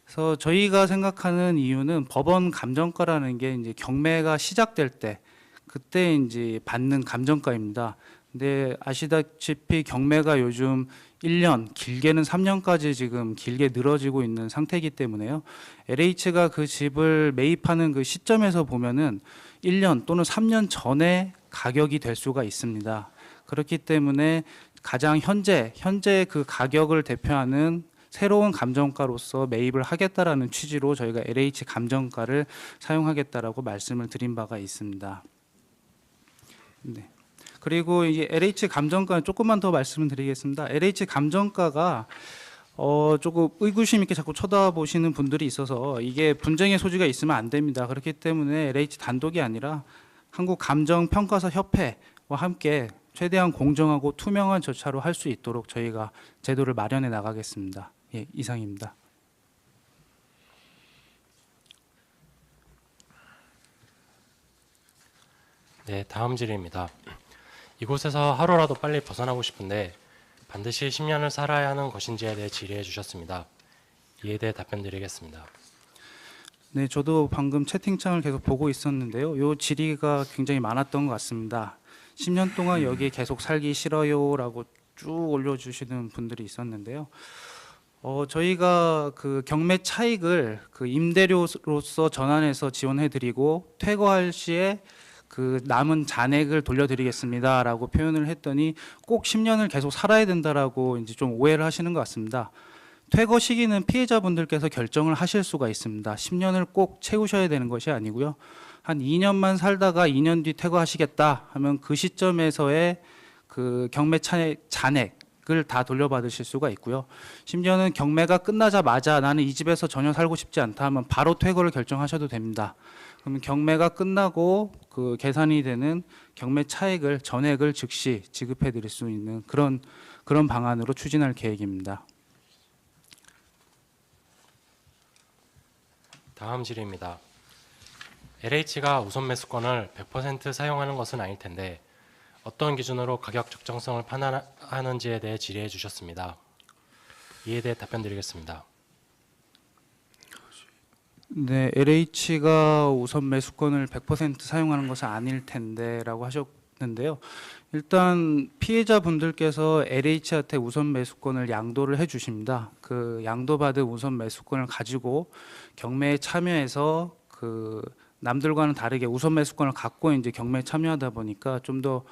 그래서 저희가 생각하는 이유는 법원 감정가라는 게 이제 경매가 시작될 때 그때 이제 받는 감정가입니다. 근데 아시다시피 경매가 요즘 1년, 길게는 3년까지 지금 길게 늘어지고 있는 상태이기 때문에요. LH가 그 집을 매입하는 그 시점에서 보면은 1년 또는 3년 전에 가격이 될 수가 있습니다. 그렇기 때문에 가장 현재 그 가격을 대표하는 새로운 감정가로서 매입을 하겠다라는 취지로 저희가 LH 감정가를 사용하겠다라고 말씀을 드린 바가 있습니다. 네. 그리고 이제 LH 감정가는 조금만 더 말씀을 드리겠습니다. LH 감정가가 조금 의구심 있게 자꾸 쳐다보시는 분들이 있어서 이게 분쟁의 소지가 있으면 안 됩니다. 그렇기 때문에 LH 단독이 아니라 한국감정평가사협회와 함께 최대한 공정하고 투명한 절차로 할 수 있도록 저희가 제도를 마련해 나가겠습니다. 예, 이상입니다. 네, 다음 질의입니다. 이곳에서 하루라도 빨리 벗어나고 싶은데 반드시 10년을 살아야 하는 것인지에 대해 질의해 주셨습니다. 이에 대해 답변 드리겠습니다. 네, 저도 방금 채팅창을 계속 보고 있었는데요. 요 질의가 굉장히 많았던 것 같습니다. 10년 동안 여기에 계속 살기 싫어요라고 쭉 올려주시는 분들이 있었는데요. 저희가 그 경매 차익을 그 임대료로서 전환해서 지원해드리고 퇴거할 시에 그 남은 잔액을 돌려드리겠습니다라고 표현을 했더니 꼭 10년을 계속 살아야 된다라고 이제 좀 오해를 하시는 것 같습니다. 퇴거 시기는 피해자분들께서 결정을 하실 수가 있습니다. 10년을 꼭 채우셔야 되는 것이 아니고요. 한 2년만 살다가 2년 뒤 퇴거하시겠다 하면 그 시점에서의 그 경매 잔액을 다 돌려받으실 수가 있고요. 심지어는 경매가 끝나자마자 나는 이 집에서 전혀 살고 싶지 않다 하면 바로 퇴거를 결정하셔도 됩니다. 그러면 경매가 끝나고 그 계산이 되는 경매 차액을 전액을 즉시 지급해 드릴 수 있는 그런 방안으로 추진할 계획입니다. 다음 질의입니다. LH가 우선 매수권을 100% 사용하는 것은 아닐 텐데 어떤 기준으로 가격 적정성을 판단하는지에 대해 질의해 주셨습니다. 이에 대해 답변 드리겠습니다. 네, LH가 우선 매수권을 100% 사용하는 것은 아닐 텐데라고 하셨는데요. 일단 피해자분들께서 LH한테 우선 매수권을 양도를 해주십니다. 그 양도받은 우선 매수권을 가지고 경매에 참여해서 그 남들과는 다르게 우선 매수권을 갖고 이제 경매에 참여하다 보니까 좀 더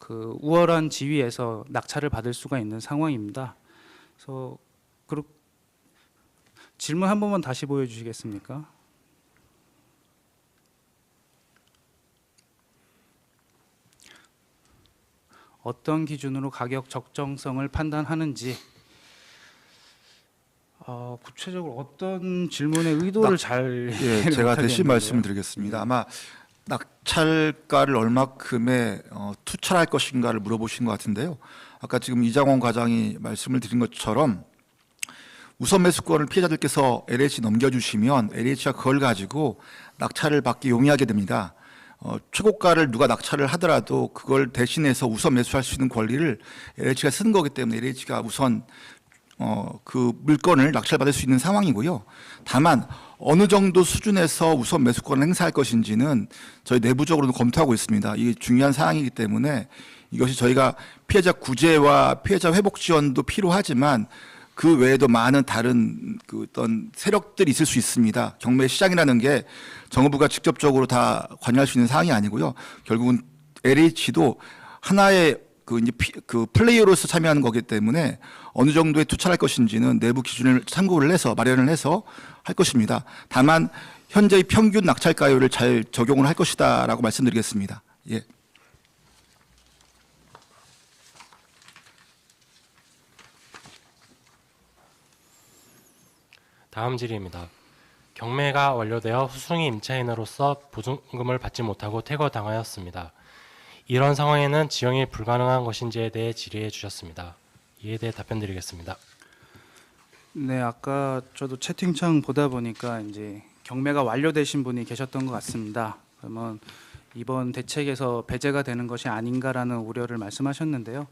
그 우월한 지위에서 낙찰을 받을 수가 있는 상황입니다. 그래서 질문 한 번만 다시 보여주시겠습니까? 어떤 기준으로 가격 적정성을 판단하는지 구체적으로 어떤 질문의 의도를 잘 예, 제가 대신 말씀을 드리겠습니다. 아마 낙찰가를 얼마큼의 투철할 것인가를 물어보신 것 같은데요. 아까 지금 이장원 과장이 말씀을 드린 것처럼 우선 매수권을 피해자들께서 LH 넘겨주시면 LH가 그걸 가지고 낙찰을 받기 용이하게 됩니다. 최고가를 누가 낙찰을 하더라도 그걸 대신해서 우선 매수할 수 있는 권리를 LH가 쓰는 거기 때문에 LH가 우선 그 물건을 낙찰받을 수 있는 상황이고요. 다만 어느 정도 수준에서 우선 매수권을 행사할 것인지는 저희 내부적으로도 검토하고 있습니다. 이게 중요한 사항이기 때문에 이것이 저희가 피해자 구제와 피해자 회복 지원도 필요하지만 그 외에도 많은 다른 그 어떤 세력들이 있을 수 있습니다. 경매 시장이라는 게 정부가 직접적으로 다 관여할 수 있는 사항이 아니고요. 결국은 LH도 하나의 그 플레이어로서 참여하는 거기 때문에 어느 정도의 투철할 것인지는 내부 기준을 참고를 해서 마련을 해서 할 것입니다. 다만 현재의 평균 낙찰가율을 잘 적용을 할 것이다라고 말씀드리겠습니다. 예. 다음 질의입니다. 경매가 완료되어 후순위 임차인으로서 보증금을 받지 못하고 퇴거당하였습니다. 이런 상황에는 지원이 불가능한 것인지에 대해 질의해 주셨습니다. 이에 대해 답변 드리겠습니다. 네, 아까 저도 채팅창 보다 보니까 이제 경매가 완료되신 분이 계셨던 것 같습니다. 그러면 이번 대책에서 배제가 되는 것이 아닌가라는 우려를 말씀하셨는데요.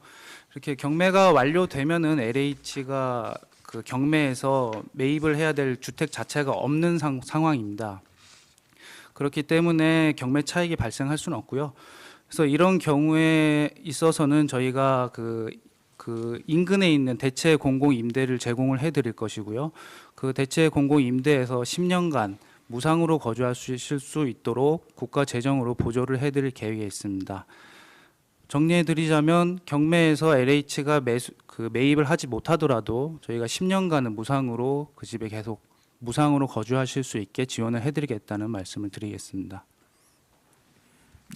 이렇게 경매가 완료되면은 LH가 그 경매에서 매입을 해야 될 주택 자체가 없는 상황입니다. 그렇기 때문에 경매 차익이 발생할 수는 없고요. 그래서 이런 경우에 있어서는 저희가 그 인근에 있는 대체 공공 임대를 제공을 해드릴 것이고요. 그 대체 공공 임대에서 10년간 무상으로 거주하실 수 있도록 국가 재정으로 보조를 해드릴 계획에 있습니다. 정리해드리자면 경매에서 LH가 매입을 하지 못하더라도 저희가 10년간은 무상으로 그 집에 계속 무상으로 거주하실 수 있게 지원을 해드리겠다는 말씀을 드리겠습니다.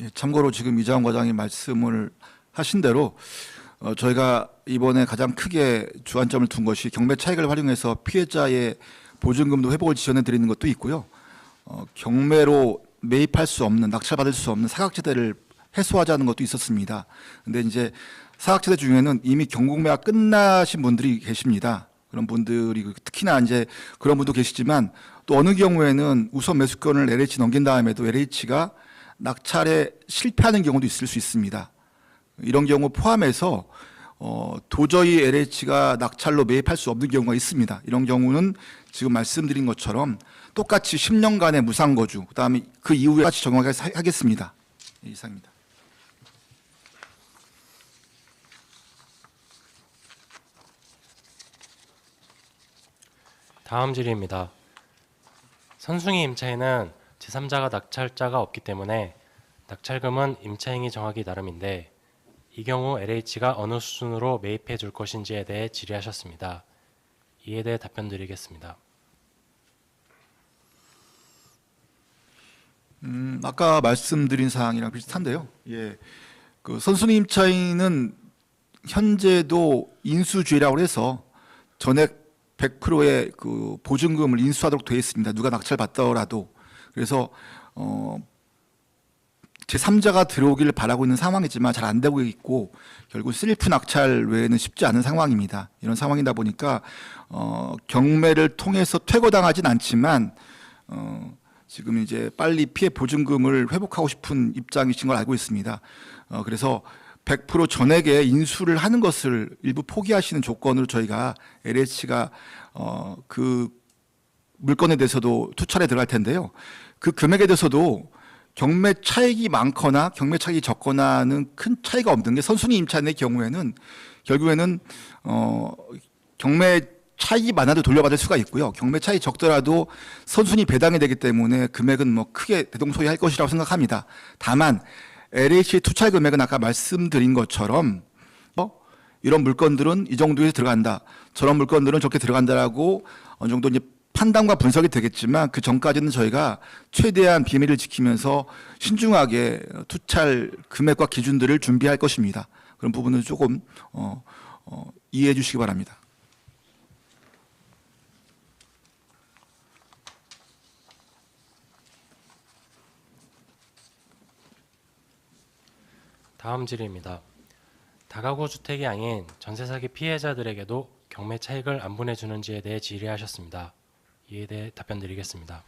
예, 참고로 지금 이장원 과장이 말씀을 하신 대로 저희가 이번에 가장 크게 주안점을 둔 것이 경매 차익을 활용해서 피해자의 보증금도 회복을 지원해 드리는 것도 있고요. 경매로 매입할 수 없는, 낙찰받을 수 없는 사각지대를 해소하자는 것도 있었습니다. 근데 이제 사각지대 중에는 이미 경공매가 끝나신 분들이 계십니다. 그런 분들이 특히나 이제 그런 분도 계시지만 또 어느 경우에는 우선 매수권을 LH 넘긴 다음에도 LH가 낙찰에 실패하는 경우도 있을 수 있습니다. 이런 경우 포함해서 도저히 LH가 낙찰로 매입할 수 없는 경우가 있습니다. 이런 경우는 지금 말씀드린 것처럼 똑같이 10년간의 무상거주, 그다음에 그 이후에 같이 적용하겠습니다. 이상입니다. 다음 질의입니다. 선순위 임차인은 제3자가 낙찰자가 없기 때문에 낙찰금은 임차인이 정하기 나름인데 이 경우 LH가 어느 수준으로 매입해 줄 것인지에 대해 질의하셨습니다. 이에 대해 답변 드리겠습니다. 아까 말씀드린 사항이랑 비슷한데요. 예, 그 선순위 임차인은 현재도 인수주의라고 해서 전액 100%의 그 보증금을 인수하도록 되어 있습니다. 누가 낙찰 받더라도. 그래서 제3자가 들어오기를 바라고 있는 상황이지만 잘 안 되고 있고 결국 셀프 낙찰 외에는 쉽지 않은 상황입니다. 이런 상황이다 보니까 경매를 통해서 퇴거당하진 않지만 지금 이제 빨리 피해 보증금을 회복하고 싶은 입장이신 걸 알고 있습니다. 그래서 100% 전액에 인수를 하는 것을 일부 포기하시는 조건으로 저희가 LH가 그 물건에 대해서도 투철에 들어갈 텐데요. 그 금액에 대해서도 경매 차익이 많거나 경매 차익이 적거나는 큰 차이가 없는 게 선순위 임차인의 경우에는 결국에는 경매 차익이 많아도 돌려받을 수가 있고요. 경매 차익이 적더라도 선순위 배당이 되기 때문에 금액은 뭐 크게 대동소이할 것이라고 생각합니다. 다만 LH의 투찰 금액은 아까 말씀드린 것처럼 이런 물건들은 이 정도에 들어간다. 저런 물건들은 저렇게 들어간다라고 어느 정도 이제 판단과 분석이 되겠지만 그 전까지는 저희가 최대한 비밀을 지키면서 신중하게 투찰 금액과 기준들을 준비할 것입니다. 그런 부분은 조금 이해해 주시기 바랍니다. 다음 질의입니다. 다가구 주택이 아닌 전세 사기 피해자들에게도 경매 차익을 안 보내주는지에 대해 질의하셨습니다. 이에 대해 답변 드리겠습니다.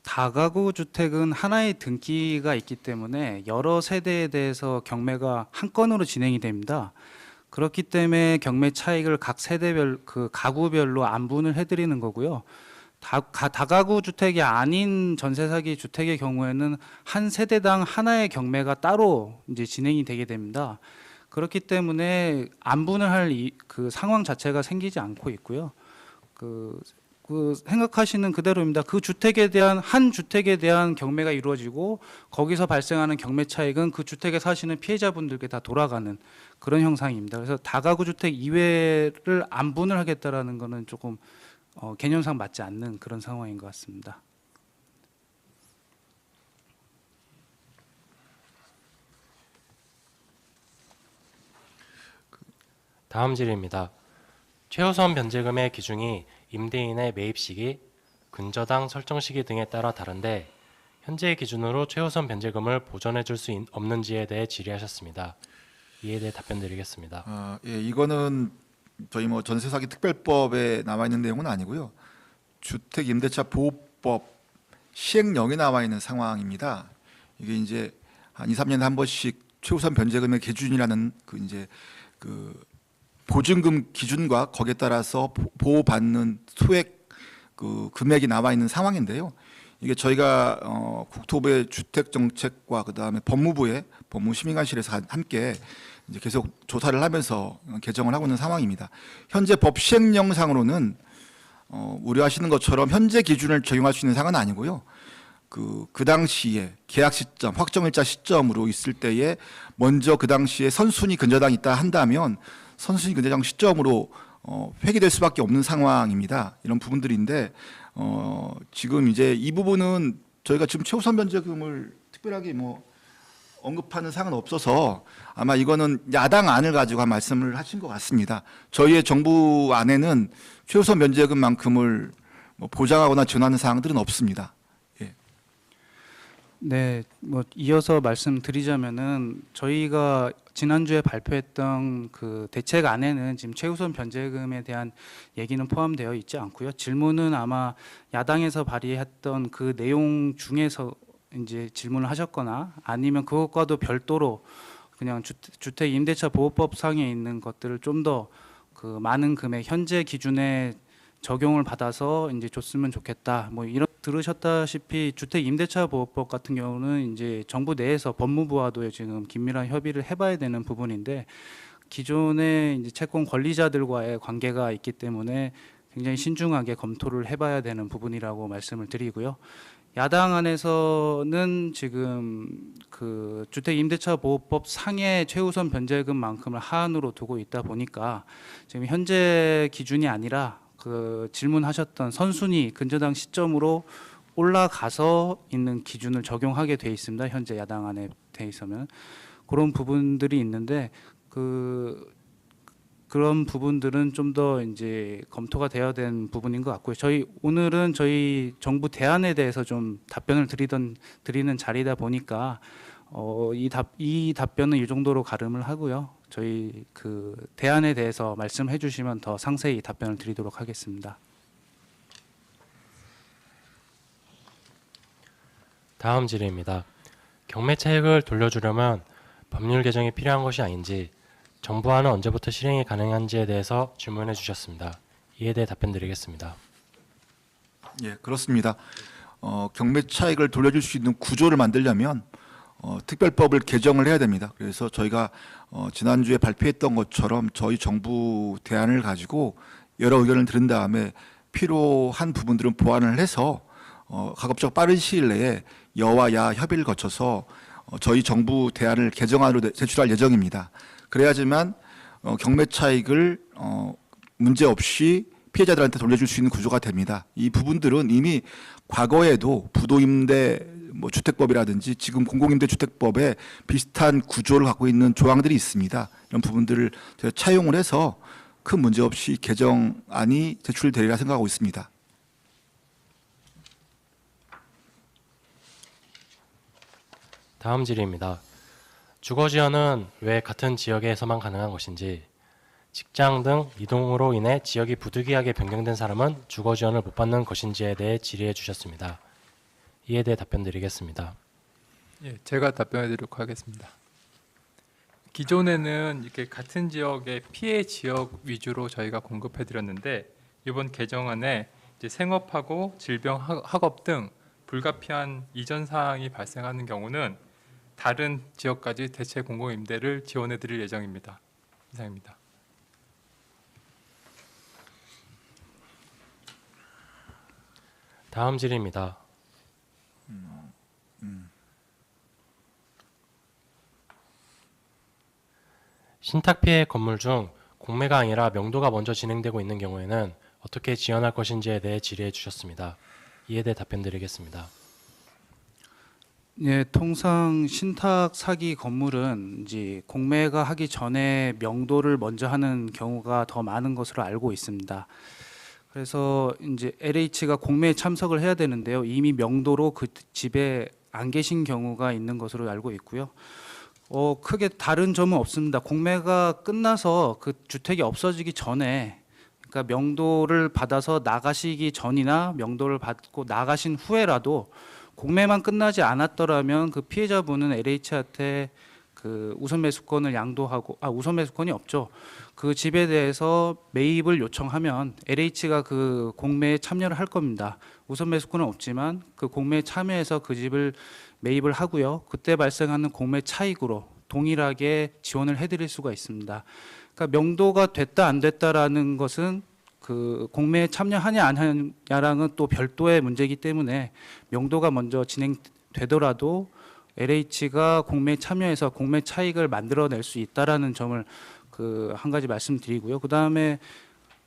다가구 주택은 하나의 등기가 있기 때문에 여러 세대에 대해서 경매가 한 건으로 진행이 됩니다. 그렇기 때문에 경매 차익을 각 세대별 그 가구별로 안분을 해드리는 거고요. 다가구 주택이 아닌 전세 사기 주택의 경우에는 한 세대당 하나의 경매가 따로 이제 진행이 되게 됩니다. 그렇기 때문에 안분을 할 그 상황 자체가 생기지 않고 있고요. 그 생각하시는 그대로입니다. 그 주택에 대한 한 주택에 대한 경매가 이루어지고 거기서 발생하는 경매 차익은 그 주택에 사시는 피해자분들께 다 돌아가는 그런 형상입니다. 그래서 다가구 주택 이외를 안분을 하겠다라는 것은 조금 개념상 맞지 않는 그런 상황인 것 같습니다. 다음 질의입니다. 최우선 변제금의 기준이 임대인의 매입 시기, 근저당 설정 시기 등에 따라 다른데 현재 기준으로 최우선 변제금을 보전해 줄 수 없는지에 대해 질의하셨습니다. 이에 대해 답변 드리겠습니다. 예, 이거는 저희 뭐 전세 사기 특별법에 나와 있는 내용은 아니고요. 주택 임대차 보호법 시행령에 나와 있는 상황입니다. 이게 이제 한 2, 3년에 한 번씩 최우선 변제금의 기준이라는 그 이제 그 보증금 기준과 거기에 따라서 보호받는 소액 그 금액이 나와 있는 상황인데요. 이게 저희가 국토부의 주택정책과 그다음에 법무부의 법무시민관실에서 함께 이제 계속 조사를 하면서 개정을 하고 있는 상황입니다. 현재 법 시행령상으로는 우려하시는 것처럼 현재 기준을 적용할 수 있는 상황은 아니고요. 그 당시에 계약 시점, 확정일자 시점으로 있을 때에 먼저 그 당시에 선순위 근저당이 있다 한다면 선순위 근저당 시점으로 회귀될 수밖에 없는 상황입니다. 이런 부분들인데 지금 이제 이 부분은 저희가 지금 최우선 변제금을 특별하게 뭐 언급하는 사항은 없어서 아마 이거는 야당 안을 가지고 한 말씀을 하신 것 같습니다. 저희의 정부 안에는 최우선 변제금만큼을 뭐 보장하거나 지원하는 사항들은 없습니다. 예. 네, 뭐 이어서 말씀드리자면은 저희가 지난주에 발표했던 그 대책 안에는 지금 최우선 변제금에 대한 얘기는 포함되어 있지 않고요. 질문은 아마 야당에서 발의했던 그 내용 중에서 이제 질문을 하셨거나 아니면 그것과도 별도로 그냥 주택 임대차 보호법 상에 있는 것들을 좀 더 그 많은 금액 현재 기준에 적용을 받아서 이제 줬으면 좋겠다. 뭐 이런 들으셨다시피 주택 임대차 보호법 같은 경우는 이제 정부 내에서 법무부와도 지금 긴밀한 협의를 해봐야 되는 부분인데 기존의 이제 채권 권리자들과의 관계가 있기 때문에 굉장히 신중하게 검토를 해봐야 되는 부분이라고 말씀을 드리고요. 야당 안에서는 지금 그 주택 임대차 보호법 상의 최우선 변제금만큼을 하한으로 두고 있다 보니까 지금 현재 기준이 아니라 그 질문하셨던 선순위 근저당 시점으로 올라가서 있는 기준을 적용하게 돼 있습니다. 현재 야당 안에 돼 있으면 그런 부분들이 있는데 그런 부분들은 좀 더 이제 검토가 되어야 된 부분인 것 같고요. 오늘은 저희 정부 대안에 대해서 좀 답변을 드리는 자리다 보니까 이 답변은 이 정도로 가름을 하고요. 저희 그 대안에 대해서 말씀해 주시면 더 상세히 답변을 드리도록 하겠습니다. 다음 질의입니다. 경매 차익을 돌려주려면 법률 개정이 필요한 것이 아닌지 정부안은 언제부터 실행이 가능한지에 대해서 질문해 주셨습니다. 이에 대해 답변 드리겠습니다. 예, 그렇습니다. 경매 차익을 돌려줄 수 있는 구조를 만들려면 특별법을 개정을 해야 됩니다. 그래서 저희가 지난주에 발표했던 것처럼 저희 정부 대안을 가지고 여러 의견을 들은 다음에 필요한 부분들은 보완을 해서 가급적 빠른 시일 내에 여와 야 협의를 거쳐서 저희 정부 대안을 개정안으로 제출할 예정입니다. 그래야지만 경매 차익을 문제 없이 피해자들한테 돌려줄 수 있는 구조가 됩니다. 이 부분들은 이미 과거에도 부도임대 주택법이라든지 지금 공공임대주택법에 비슷한 구조를 갖고 있는 조항들이 있습니다. 이런 부분들을 저희가 차용을 해서 큰 문제 없이 개정안이 제출되리라 생각하고 있습니다. 다음 질의입니다. 주거 지원은 왜 같은 지역에서만 가능한 것인지, 직장 등 이동으로 인해 지역이 부득이하게 변경된 사람은 주거 지원을 못 받는 것인지에 대해 질의해 주셨습니다. 이에 대해 답변 드리겠습니다. 예, 제가 답변해 드리도록 하겠습니다. 기존에는 이렇게 같은 지역의 피해 지역 위주로 저희가 공급해 드렸는데 이번 개정안에 이제 생업하고 질병, 학업 등 불가피한 이전 사항이 발생하는 경우는 다른 지역까지 대체 공공임대를 지원해 드릴 예정입니다. 이상입니다. 다음 질의입니다. 신탁 피해 건물 중 공매가 아니라 명도가 먼저 진행되고 있는 경우에는 어떻게 지원할 것인지에 대해 질의해 주셨습니다. 이에 대해 답변 드리겠습니다. 예, 통상 신탁 사기 건물은 이제 공매가 하기 전에 명도를 먼저 하는 경우가 더 많은 것으로 알고 있습니다. 그래서 이제 LH가 공매에 참석을 해야 되는데요. 이미 명도로 그 집에 안 계신 경우가 있는 것으로 알고 있고요. 크게 다른 점은 없습니다. 공매가 끝나서 그 주택이 없어지기 전에, 그러니까 명도를 받아서 나가시기 전이나 명도를 받고 나가신 후에라도 공매만 끝나지 않았더라면 그 피해자분은 LH한테 그 우선 매수권을 양도하고, 우선 매수권이 없죠. 그 집에 대해서 매입을 요청하면 LH가 그 공매에 참여를 할 겁니다. 우선 매수권은 없지만 그 공매에 참여해서 그 집을 매입을 하고요. 그때 발생하는 공매 차익으로 동일하게 지원을 해드릴 수가 있습니다. 그러니까 명도가 됐다 안 됐다라는 것은 그 공매에 참여하냐 안 하냐랑은 또 별도의 문제이기 때문에 명도가 먼저 진행되더라도 LH가 공매에 참여해서 공매 차익을 만들어낼 수 있다라는 점을 그 한 가지 말씀드리고요. 그 다음에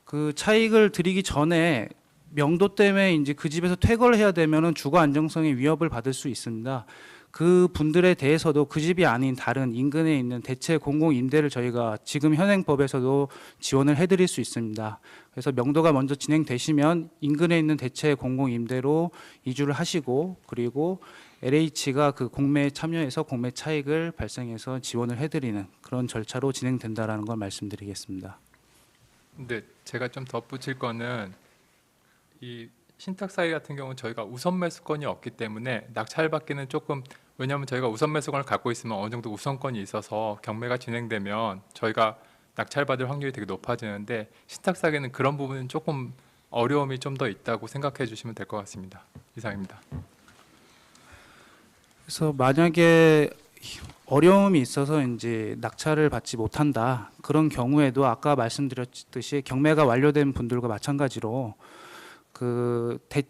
그 차익을 드리기 전에 명도 때문에 이제 그 집에서 퇴거를 해야 되면은 주거 안정성에 위협을 받을 수 있습니다. 그 분들에 대해서도 그 집이 아닌 다른 인근에 있는 대체 공공 임대를 저희가 지금 현행 법에서도 지원을 해드릴 수 있습니다. 그래서 명도가 먼저 진행되시면 인근에 있는 대체 공공 임대로 이주를 하시고, 그리고 LH가 그 공매에 참여해서 공매 차익을 발생해서 지원을 해드리는 그런 절차로 진행된다라는 걸 말씀드리겠습니다. 근데 제가 좀 덧붙일 거는 이 신탁 사기 같은 경우는 저희가 우선 매수권이 없기 때문에 낙찰받기는 조금 왜냐하면 저희가 우선 매수권을 갖고 있으면 어느 정도 우선권이 있어서 경매가 진행되면 저희가 낙찰받을 확률이 되게 높아지는데 신탁 사기는 그런 부분은 조금 어려움이 좀 더 있다고 생각해 주시면 될 것 같습니다. 이상입니다. 그래서 만약에 어려움이 있어서 이제 낙찰을 받지 못한다 그런 경우에도 아까 말씀드렸듯이 경매가 완료된 분들과 마찬가지로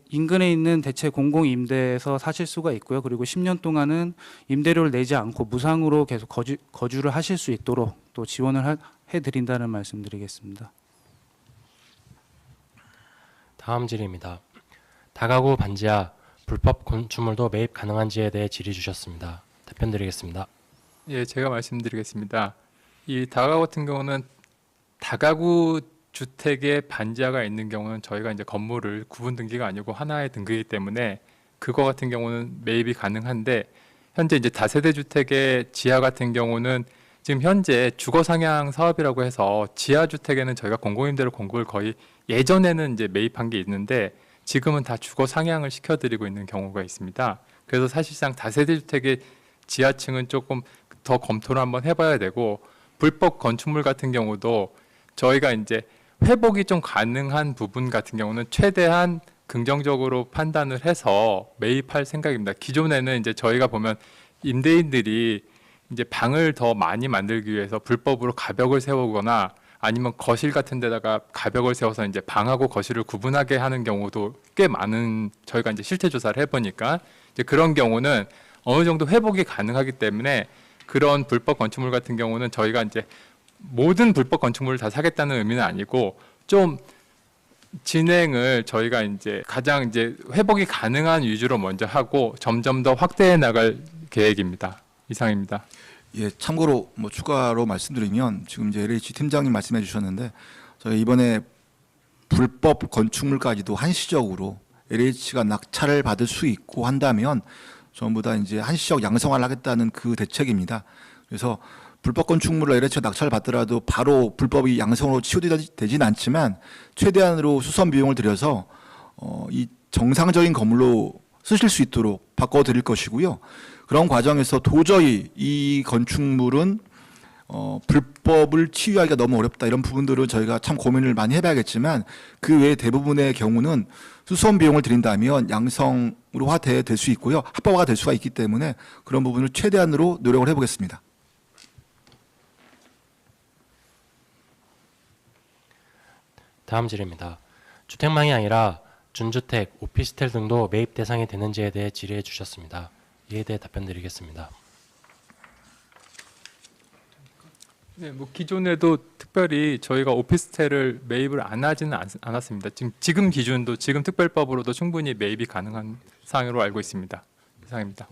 인근에 있는 대체 공공 임대에서 사실 수가 있고요. 그리고 10년 동안은 임대료를 내지 않고 무상으로 계속 거주를 하실 수 있도록 또 지원을 해드린다는 말씀드리겠습니다. 다음 질의입니다. 다가구 반지하 불법 건축물도 매입 가능한지에 대해 질의 주셨습니다. 답변 드리겠습니다. 예, 제가 말씀드리겠습니다. 이 다가구 같은 경우는 다가구 주택에 반지하가 있는 경우는 저희가 이제 건물을 구분 등기가 아니고 하나의 등기이기 때문에 그거 같은 경우는 매입이 가능한데 현재 이제 다세대 주택의 지하 같은 경우는 지금 현재 주거 상향 사업이라고 해서 지하 주택에는 저희가 공공임대로 공급을 거의 예전에는 이제 매입한 게 있는데 지금은 다 주거 상향을 시켜드리고 있는 경우가 있습니다. 그래서 사실상 다세대 주택의 지하층은 조금 더 검토를 한번 해봐야 되고 불법 건축물 같은 경우도 저희가 이제 회복이 좀 가능한 부분 같은 경우는 최대한 긍정적으로 판단을 해서 매입할 생각입니다. 기존에는 이제 저희가 보면 임대인들이 이제 방을 더 많이 만들기 위해서 불법으로 가벽을 세우거나 아니면 거실 같은 데다가 가벽을 세워서 이제 방하고 거실을 구분하게 하는 경우도 꽤 많은 저희가 이제 실태 조사를 해보니까 이제 그런 경우는 어느 정도 회복이 가능하기 때문에 그런 불법 건축물 같은 경우는 저희가 이제 모든 불법 건축물을 다 사겠다는 의미는 아니고 좀 진행을 저희가 이제 가장 이제 회복이 가능한 위주로 먼저 하고 점점 더 확대해 나갈 계획입니다. 이상입니다. 예, 참고로 뭐 추가로 말씀드리면 지금 이제 LH 팀장님 말씀해 주셨는데 저희 이번에 불법 건축물까지도 한시적으로 LH가 낙찰을 받을 수 있고 한다면 전부 다 이제 한시적 양성화를 하겠다는 그 대책입니다. 그래서 불법 건축물을 LH가 낙찰을 받더라도 바로 불법이 양성으로 치유되진 않지만 최대한으로 수선 비용을 들여서 이 정상적인 건물로 쓰실 수 있도록 바꿔드릴 것이고요. 그런 과정에서 도저히 이 건축물은 불법을 치유하기가 너무 어렵다 이런 부분들은 저희가 참 고민을 많이 해봐야겠지만 그 외에 대부분의 경우는 수선 비용을 들인다면 양성으로 될 수 있고요. 합법화가 될 수가 있기 때문에 그런 부분을 최대한으로 노력을 해보겠습니다. 다음 질의입니다. 주택망이 아니라 준주택, 오피스텔 등도 매입 대상이 되는지에 대해 질의해 주셨습니다. 이에 대해 답변 드리겠습니다. 네, 뭐 기존에도 특별히 저희가 오피스텔을 매입을 안 하지는 않았습니다. 지금 기준도 지금 특별법으로도 충분히 매입이 가능한 사항으로 알고 있습니다. 이상입니다.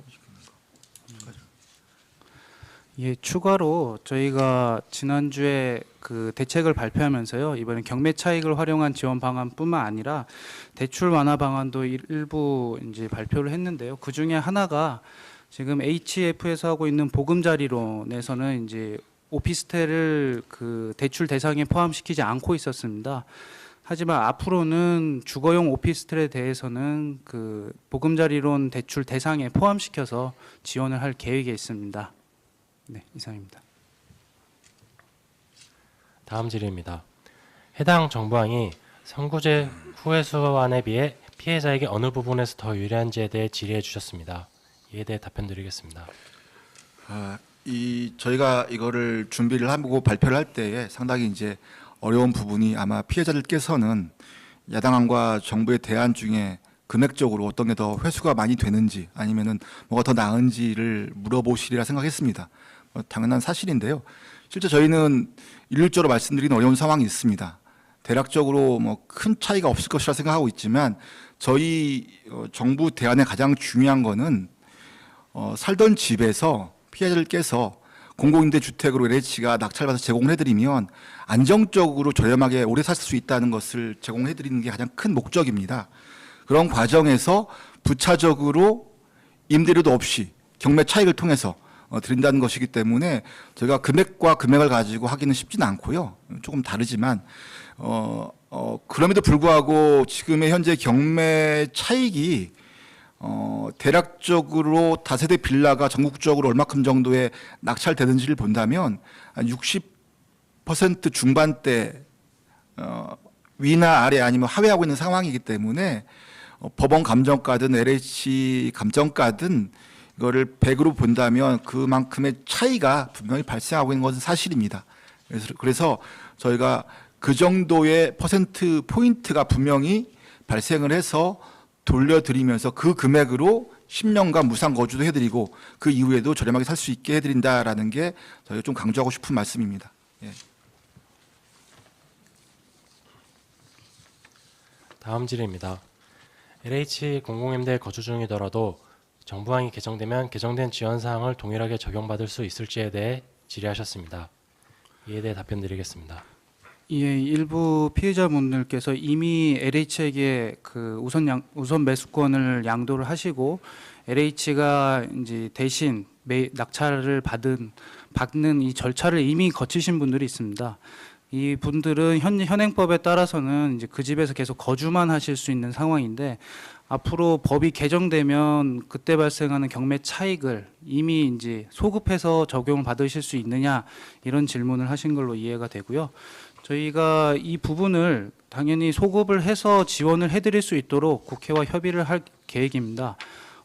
예, 추가로 저희가 지난주에 그 대책을 발표하면서요. 이번에 경매 차익을 활용한 지원 방안뿐만 아니라 대출 완화 방안도 일부 이제 발표를 했는데요. 그 중에 하나가 지금 HF에서 하고 있는 보금자리론에서는 이제 오피스텔을 그 대출 대상에 포함시키지 않고 있었습니다. 하지만 앞으로는 주거용 오피스텔에 대해서는 그 보금자리론 대출 대상에 포함시켜서 지원을 할 계획에 있습니다. 네, 이상입니다. 다음 질의입니다. 해당 정부안이 선구제 후회 수완에 비해 피해자에게 어느 부분에서 더 유리한지에 대해 질의해 주셨습니다. 이에 대해 답변 드리겠습니다. 저희가 이거를 준비를 하고 발표를 할 때에 상당히 이제 어려운 부분이 아마 피해자들께서는 야당안과 정부의 대안 중에 금액적으로 어떤 게 더 회수가 많이 되는지 아니면은 뭐가 더 나은지를 물어보시리라 생각했습니다. 당연한 사실인데요. 실제 저희는 일률적으로 말씀드리는 어려운 상황이 있습니다. 대략적으로 뭐 큰 차이가 없을 것이라 생각하고 있지만 저희 정부 대안의 가장 중요한 거는 살던 집에서 피해자들께서 공공임대 주택으로 LH가 낙찰받아서 제공을 해드리면 안정적으로 저렴하게 오래 살 수 있다는 것을 제공해드리는 게 가장 큰 목적입니다. 그런 과정에서 부차적으로 임대료도 없이 경매 차익을 통해서 드린다는 것이기 때문에 저희가 금액과 금액을 가지고 하기는 쉽지는 않고요. 조금 다르지만 그럼에도 불구하고 지금의 현재 경매 차익이 대략적으로 다세대 빌라가 전국적으로 얼마큼 정도의 낙찰되는지를 본다면 한 60% 중반대 위나 아래 아니면 하회하고 있는 상황이기 때문에 법원 감정가든 LH 감정가든 이거를 100으로 본다면 그만큼의 차이가 분명히 발생하고 있는 것은 사실입니다. 그래서 저희가 그 정도의 퍼센트 포인트가 분명히 발생을 해서 돌려드리면서 그 금액으로 10년간 무상 거주도 해드리고 그 이후에도 저렴하게 살 수 있게 해드린다라는 게 저희가 좀 강조하고 싶은 말씀입니다. 예. 다음 질의입니다. LH 공공임대 거주 중이더라도 정부안이 개정되면 개정된 지원 사항을 동일하게 적용받을 수 있을지에 대해 질의하셨습니다. 이에 대해 답변 드리겠습니다. 예, 일부 피해자분들께서 이미 LH에게 그 우선 매수권을 양도를 하시고 LH가 이제 대신 낙찰을 받는 이 절차를 이미 거치신 분들이 있습니다. 이 분들은 현행법에 따라서는 이제 그 집에서 계속 거주만 하실 수 있는 상황인데 앞으로 법이 개정되면 그때 발생하는 경매 차익을 이미 이제 소급해서 적용을 받으실 수 있느냐 이런 질문을 하신 걸로 이해가 되고요. 저희가 이 부분을 당연히 소급을 해서 지원을 해드릴 수 있도록 국회와 협의를 할 계획입니다.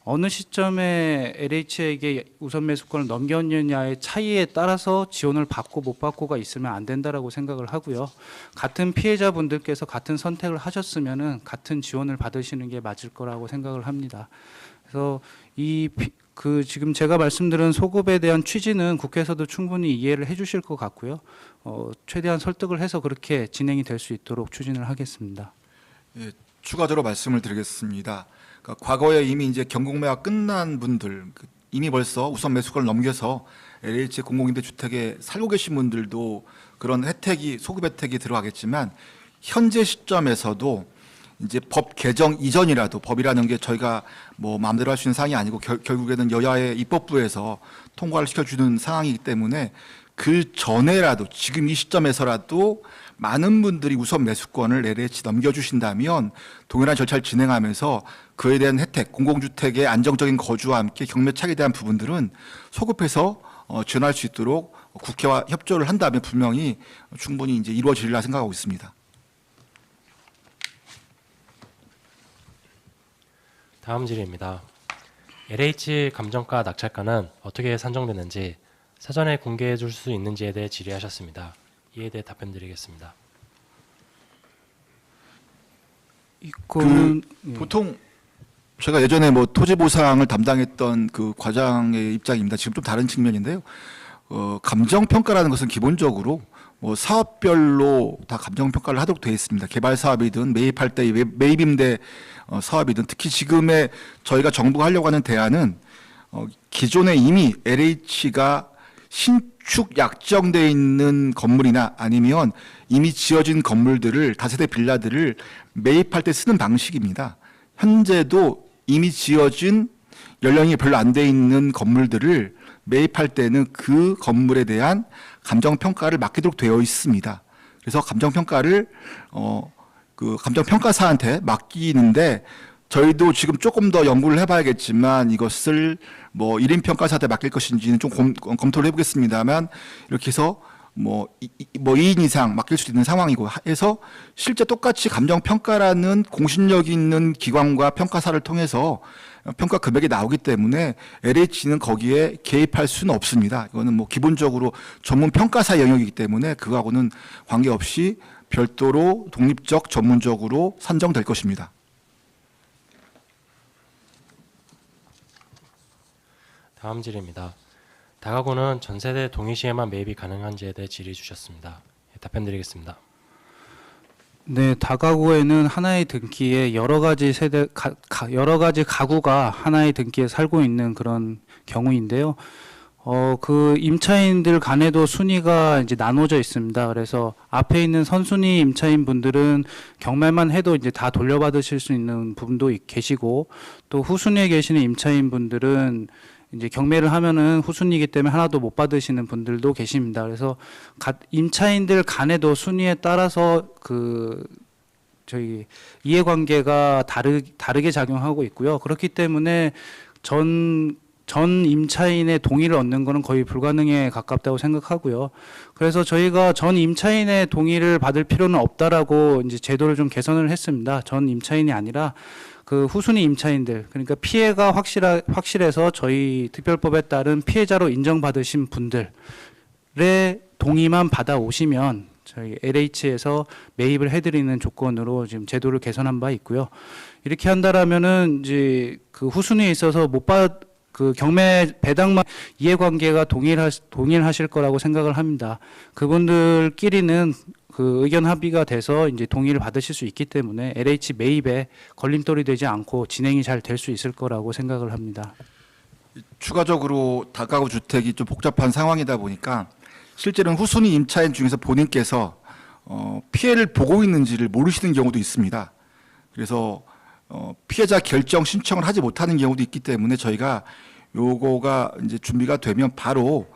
어느 시점에 LH에게 우선 매수권을 넘겼느냐의 차이에 따라서 지원을 받고 못 받고가 있으면 안 된다라고 생각을 하고요. 같은 피해자분들께서 같은 선택을 하셨으면은 같은 지원을 받으시는 게 맞을 거라고 생각을 합니다. 그래서 지금 제가 말씀드린 소급에 대한 취지는 국회에서도 충분히 이해를 해주실 것 같고요. 최대한 설득을 해서 그렇게 진행이 될 수 있도록 추진을 하겠습니다. 예, 추가적으로 말씀을 드리겠습니다. 그러니까 과거에 이미 이제 경공매가 끝난 분들, 이미 벌써 우선 매수권을 넘겨서 LH 공공임대 주택에 살고 계신 분들도 그런 혜택이 소급 혜택이 들어가겠지만 현재 시점에서도 이제 법 개정 이전이라도 법이라는 게 저희가 뭐 마음대로 할 수 있는 사항이 아니고 결국에는 여야의 입법부에서 통과를 시켜주는 상황이기 때문에 그 전에라도 지금 이 시점에서라도 많은 분들이 우선 매수권을 LH 넘겨주신다면 동일한 절차를 진행하면서 그에 대한 혜택, 공공주택의 안정적인 거주와 함께 경매 차익에 대한 부분들은 소급해서 지원할 수 있도록 국회와 협조를 한다면 분명히 충분히 이제 이루어지리라 생각하고 있습니다. 다음 질의입니다. LH 감정가 낙찰가는 어떻게 산정되는지 사전에 공개해 줄 수 있는지에 대해 질의하셨습니다. 이에 대해 답변 드리겠습니다. 이거는 보통 제가 예전에 뭐 토지 보상을 담당했던 그 과장의 입장입니다. 지금 좀 다른 측면인데요. 감정 평가라는 것은 기본적으로 뭐 사업별로 다 감정 평가를 하도록 되어 있습니다. 개발 사업이든 매입할 때 매입 임대 사업이든 특히 지금의 저희가 정부가 하려고 하는 대안은 기존에 이미 LH가 신축 약정돼 있는 건물이나 아니면 이미 지어진 건물들을 다세대 빌라들을 매입할 때 쓰는 방식입니다. 현재도 이미 지어진 연령이 별로 안 돼 있는 건물들을 매입할 때는 그 건물에 대한 감정평가를 맡기도록 되어 있습니다. 그래서 감정평가를 그 감정평가사한테 맡기는데 저희도 지금 조금 더 연구를 해봐야겠지만 이것을 뭐 1인 평가사한테 맡길 것인지는 좀 검토를 해보겠습니다만 이렇게 해서 뭐 2인 이상 맡길 수 있는 상황이고 해서 실제 똑같이 감정평가라는 공신력 있는 기관과 평가사를 통해서 평가 금액이 나오기 때문에 LH는 거기에 개입할 수는 없습니다. 이거는 뭐 기본적으로 전문 평가사 영역이기 때문에 그거하고는 관계없이 별도로 독립적 전문적으로 산정될 것입니다. 다음 질의입니다. 다가구는 전세대 동일시에만 매입이 가능한지에 대해 질의 주셨습니다. 답변 드리겠습니다. 네, 다가구에는 하나의 등기에 여러 가지 가구가 하나의 등기에 살고 있는 그런 경우인데요. 그 임차인들 간에도 순위가 이제 나눠져 있습니다. 그래서 앞에 있는 선순위 임차인 분들은 경매만 해도 이제 다 돌려받으실 수 있는 분도 계시고 또 후순위에 계시는 임차인 분들은 이제 경매를 하면은 후순위이기 때문에 하나도 못 받으시는 분들도 계십니다. 그래서 임차인들 간에도 순위에 따라서 그 저희 이해관계가 다르게 작용하고 있고요. 그렇기 때문에 전 임차인의 동의를 얻는 것은 거의 불가능에 가깝다고 생각하고요. 그래서 저희가 전 임차인의 동의를 받을 필요는 없다라고 이제 제도를 좀 개선을 했습니다. 전 임차인이 아니라 그 후순위 임차인들, 그러니까 피해가 확실해서 저희 특별법에 따른 피해자로 인정받으신 분들의 동의만 받아 오시면 저희 LH에서 매입을 해드리는 조건으로 지금 제도를 개선한 바 있고요. 이렇게 한다라면은 이제 그 후순위에 있어서 그 경매 배당만 이해관계가 동의를 하실 거라고 생각을 합니다. 그분들끼리는 그 의견 합의가 돼서 이제 동의를 받으실 수 있기 때문에 LH 매입에 걸림돌이 되지 않고 진행이 잘 될 수 있을 거라고 생각을 합니다. 추가적으로 다가구 주택이 좀 복잡한 상황이다 보니까 실제로는 후순위 임차인 중에서 본인께서 피해를 보고 있는지를 모르시는 경우도 있습니다. 그래서 피해자 결정 신청을 하지 못하는 경우도 있기 때문에 저희가 요거가 이제 준비가 되면 바로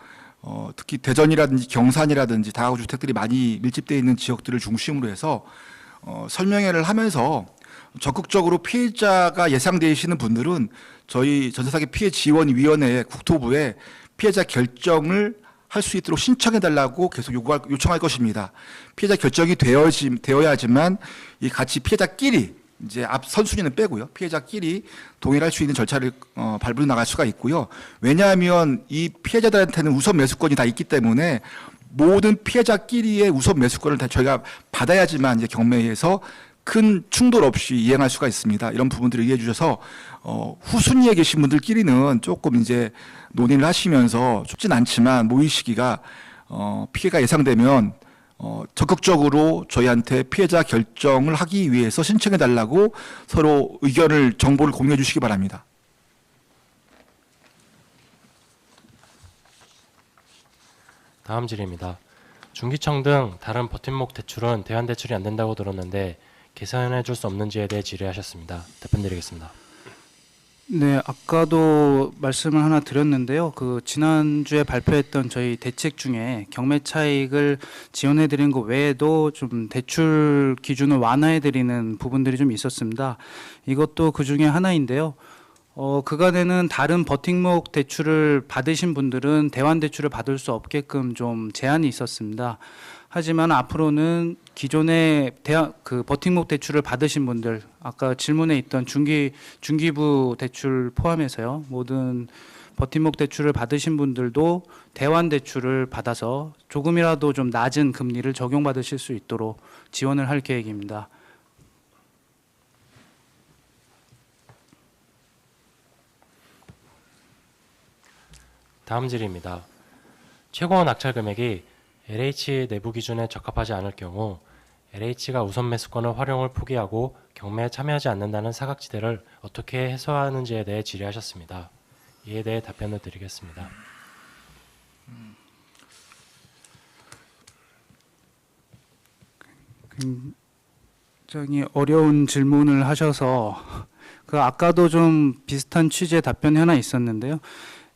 특히 대전이라든지 경산이라든지 다가구 주택들이 많이 밀집되어 있는 지역들을 중심으로 해서 설명회를 하면서 적극적으로 피해자가 예상되시는 분들은 저희 전세사기 피해 지원위원회 국토부에 피해자 결정을 할 수 있도록 신청해달라고 계속 요청할 것입니다. 피해자 결정이 되어야지만 이 같이 피해자끼리 이제 앞 선순위는 빼고요. 피해자끼리 동의를 할 수 있는 절차를 밟으러 나갈 수가 있고요. 왜냐하면 이 피해자들한테는 우선 매수권이 다 있기 때문에 모든 피해자끼리의 우선 매수권을 다 저희가 받아야지만 이제 경매에서 큰 충돌 없이 이행할 수가 있습니다. 이런 부분들을 이해해 주셔서 후순위에 계신 분들끼리는 조금 이제 논의를 하시면서 쉽진 않지만 모의 시기가 피해가 예상되면 적극적으로 저희한테 피해자 결정을 하기 위해서 신청해 달라고 서로 의견을 정보를 공유해 주시기 바랍니다. 다음 질의입니다. 중기청 등 다른 버팀목 대출은 대환 대출이 안 된다고 들었는데 개선해 줄 수 없는지에 대해 질의하셨습니다. 답변 드리겠습니다. 네, 아까도 말씀을 하나 드렸는데요. 그 지난주에 발표했던 저희 대책 중에 경매 차익을 지원해 드리는 것 외에도 좀 대출 기준을 완화해 드리는 부분들이 좀 있었습니다. 이것도 그 중에 하나인데요. 그간에는 다른 버팀목 대출을 받으신 분들은 대환 대출을 받을 수 없게끔 좀 제한이 있었습니다. 하지만 앞으로는 기존의 그 버팀목 대출을 받으신 분들, 아까 질문에 있던 중기부 대출 포함해서요, 모든 버팀목 대출을 받으신 분들도 대환 대출을 받아서 조금이라도 좀 낮은 금리를 적용받으실 수 있도록 지원을 할 계획입니다. 다음 질의입니다. 최고 낙찰 금액이 LH 내부 기준에 적합하지 않을 경우 LH가 우선 매수권의 활용을 포기하고 경매에 참여하지 않는다는 사각지대를 어떻게 해소하는지에 대해 질의하셨습니다. 이에 대해 답변을 드리겠습니다. 굉장히 어려운 질문을 하셔서 그 아까도 좀 비슷한 취지의 답변이 하나 있었는데요.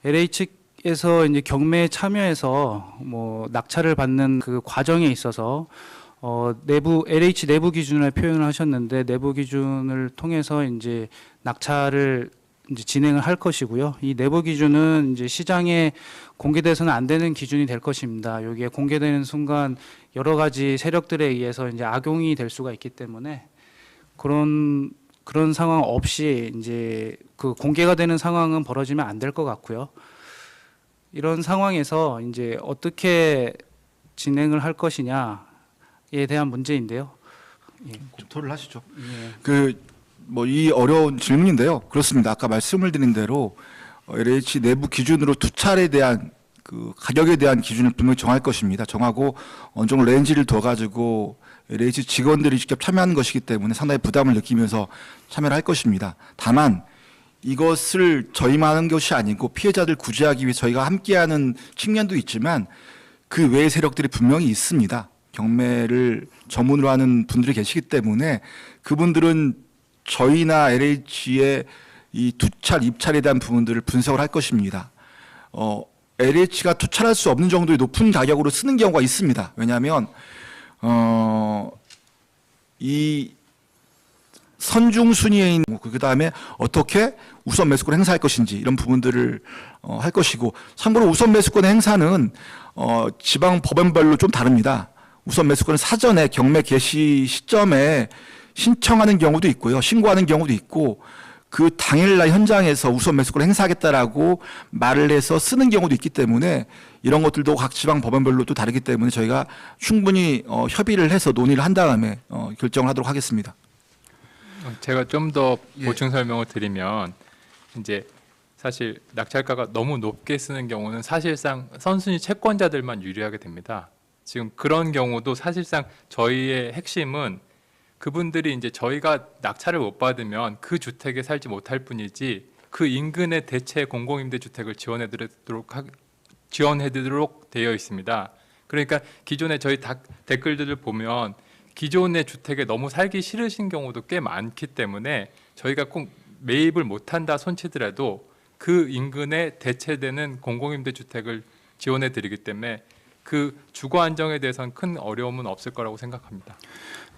LH에서 이제 경매에 참여해서 뭐 낙찰을 받는 그 과정에 있어서 LH 내부 기준을 표현을 하셨는데 내부 기준을 통해서 이제 낙찰을 이제 진행을 할 것이고요. 이 내부 기준은 이제 시장에 공개돼서는 안 되는 기준이 될 것입니다. 여기에 공개되는 순간 여러 가지 세력들에 의해서 이제 악용이 될 수가 있기 때문에 그런 상황 없이 이제 그 공개가 되는 상황은 벌어지면 안 될 것 같고요. 이런 상황에서 이제 어떻게 진행을 할 것이냐에 대한 문제인데요. 예. 검토를 하시죠. 예. 이 어려운 질문인데요. 그렇습니다. 아까 말씀을 드린 대로 LH 내부 기준으로 투찰에 대한 그 가격에 대한 기준을 분명히 정할 것입니다. 정하고 어느 정도 렌즈를 둬가지고 LH 직원들이 직접 참여하는 것이기 때문에 상당히 부담을 느끼면서 참여를 할 것입니다. 다만 이것을 저희만 하는 것이 아니고 피해자들 구제하기 위해 저희가 함께하는 측면도 있지만 그 외의 세력들이 분명히 있습니다. 경매를 전문으로 하는 분들이 계시기 때문에 그분들은 저희나 LH의 이 투찰, 입찰에 대한 부분들을 분석을 할 것입니다. LH가 투찰할 수 없는 정도의 높은 가격으로 쓰는 경우가 있습니다. 왜냐하면 이 선중순위에 있는 그다음에 어떻게 우선 매수권 행사할 것인지 이런 부분들을 할 것이고, 참고로 우선 매수권 행사는 지방 법원별로 좀 다릅니다. 우선 매수권은 사전에 경매 개시 시점에 신청하는 경우도 있고요, 신고하는 경우도 있고, 그 당일날 현장에서 우선 매수권을 행사하겠다라고 말을 해서 쓰는 경우도 있기 때문에 이런 것들도 각 지방 법원별로 또 다르기 때문에 저희가 충분히 협의를 해서 논의를 한 다음에 결정을 하도록 하겠습니다. 제가 좀 더 예. 보충 설명을 드리면, 이제 사실 낙찰가가 너무 높게 쓰는 경우는 사실상 선순위 채권자들만 유리하게 됩니다. 지금 그런 경우도 사실상 저희의 핵심은 그분들이 이제 저희가 낙찰을 못 받으면 그 주택에 살지 못할 뿐이지 그 인근의 대체 공공임대주택을 지원해드리도록 되어 있습니다. 그러니까 기존에 저희 댓글들을 보면 기존의 주택에 너무 살기 싫으신 경우도 꽤 많기 때문에 저희가 꼭 매입을 못한다 손치더라도 그 인근에 대체되는 공공임대주택을 지원해드리기 때문에 그 주거 안정에 대해서는 큰 어려움은 없을 거라고 생각합니다.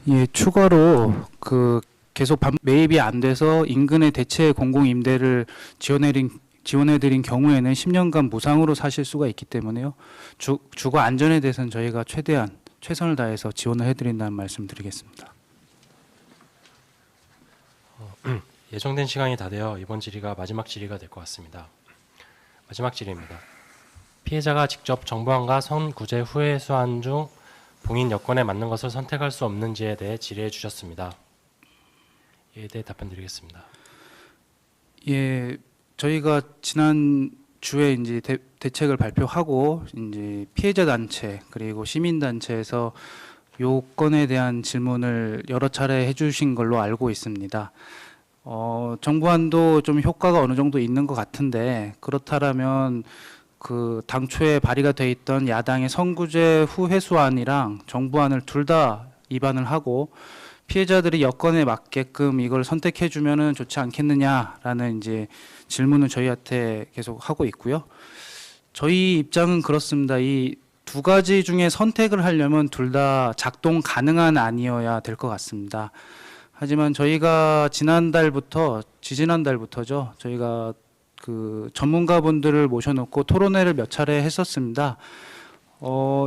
예, 추가로 그 계속 매입이 안 돼서 인근의 대체 공공 임대를 지원해드린 경우에는 10년간 무상으로 사실 수가 있기 때문에요. 주거 안전에 대해서는 저희가 최대한 최선을 다해서 지원을 해드린다는 말씀드리겠습니다. 예정된 시간이 다 되어 이번 질의가 마지막 질의가 될 것 같습니다. 마지막 질의입니다. 피해자가 직접 정부안과 선구제 후회 수안 중 본인 여건에 맞는 것을 선택할 수 없는지에 대해 질의해 주셨습니다. 이에 대해 답변 드리겠습니다. 예, 저희가 지난 주에 이제 대책을 발표하고 이제 피해자 단체 그리고 시민 단체에서 요건에 대한 질문을 여러 차례 해주신 걸로 알고 있습니다. 정부안도 좀 효과가 어느 정도 있는 것 같은데, 그렇다라면 그 당초에 발의가 돼 있던 야당의 선구제 후 회수안이랑 정부안을 둘 다 입안을 하고 피해자들이 여건에 맞게끔 이걸 선택해 주면은 좋지 않겠느냐라는 이제 질문을 저희한테 계속 하고 있고요. 저희 입장은 그렇습니다. 이 두 가지 중에 선택을 하려면 둘 다 작동 가능한 안이어야 될 것 같습니다. 하지만 저희가 지지난달부터죠. 저희가 그 전문가분들을 모셔놓고 토론회를 몇 차례 했었습니다.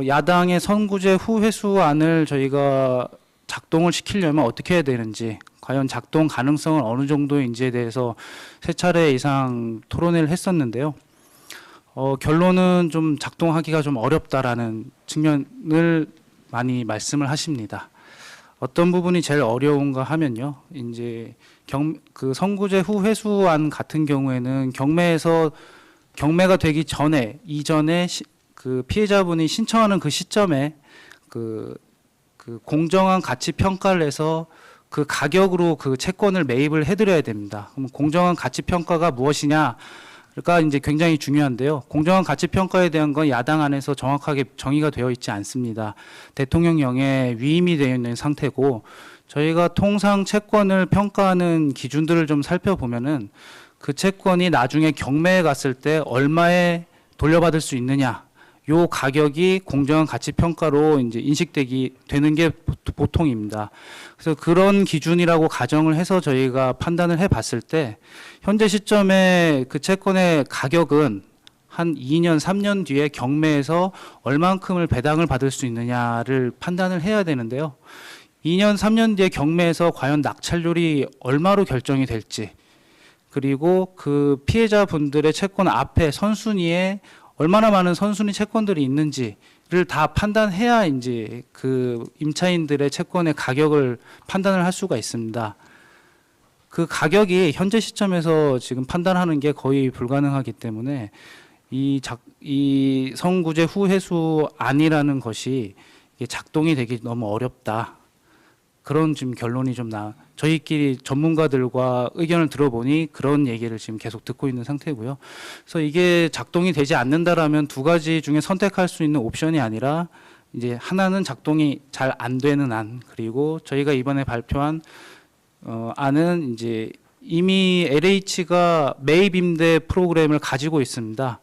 야당의 선구제 후 회수안을 저희가 작동을 시키려면 어떻게 해야 되는지, 과연 작동 가능성은 어느 정도인지에 대해서 세 차례 이상 토론회를 했었는데요. 결론은 좀 작동하기가 좀 어렵다라는 측면을 많이 말씀을 하십니다. 어떤 부분이 제일 어려운가 하면요, 이제 그 선구제 후 회수안 같은 경우에는 경매가 되기 이전에 그 피해자분이 신청하는 그 시점에 그 공정한 가치 평가를 해서 그 가격으로 그 채권을 매입을 해드려야 됩니다. 그럼 공정한 가치 평가가 무엇이냐? 그러니까 이제 굉장히 중요한데요. 공정한 가치 평가에 대한 건 야당 안에서 정확하게 정의가 되어 있지 않습니다. 대통령령에 위임이 되어 있는 상태고, 저희가 통상 채권을 평가하는 기준들을 좀 살펴보면은 그 채권이 나중에 경매에 갔을 때 얼마에 돌려받을 수 있느냐, 요 가격이 공정한 가치 평가로 이제 되는 게 보통입니다. 그래서 그런 기준이라고 가정을 해서 저희가 판단을 해봤을 때 현재 시점에 그 채권의 가격은 한 2년, 3년 뒤에 경매에서 얼만큼을 배당을 받을 수 있느냐를 판단을 해야 되는데요. 2년, 3년 뒤에 경매에서 과연 낙찰률이 얼마로 결정이 될지, 그리고 그 피해자분들의 채권 앞에 선순위에 얼마나 많은 선순위 채권들이 있는지를 다 판단해야 이제 그 임차인들의 채권의 가격을 판단을 할 수가 있습니다. 그 가격이 현재 시점에서 지금 판단하는 게 거의 불가능하기 때문에 이 선구제 후 회수안이라는 것이 작동이 되기 너무 어렵다. 그런 지금 결론이 저희끼리 전문가들과 의견을 들어보니 그런 얘기를 지금 계속 듣고 있는 상태고요. 그래서 이게 작동이 되지 않는다라면 두 가지 중에 선택할 수 있는 옵션이 아니라 이제 하나는 작동이 잘 안 되는 안, 그리고 저희가 이번에 발표한 안은 이제 이미 LH가 매입 임대 프로그램을 가지고 있습니다.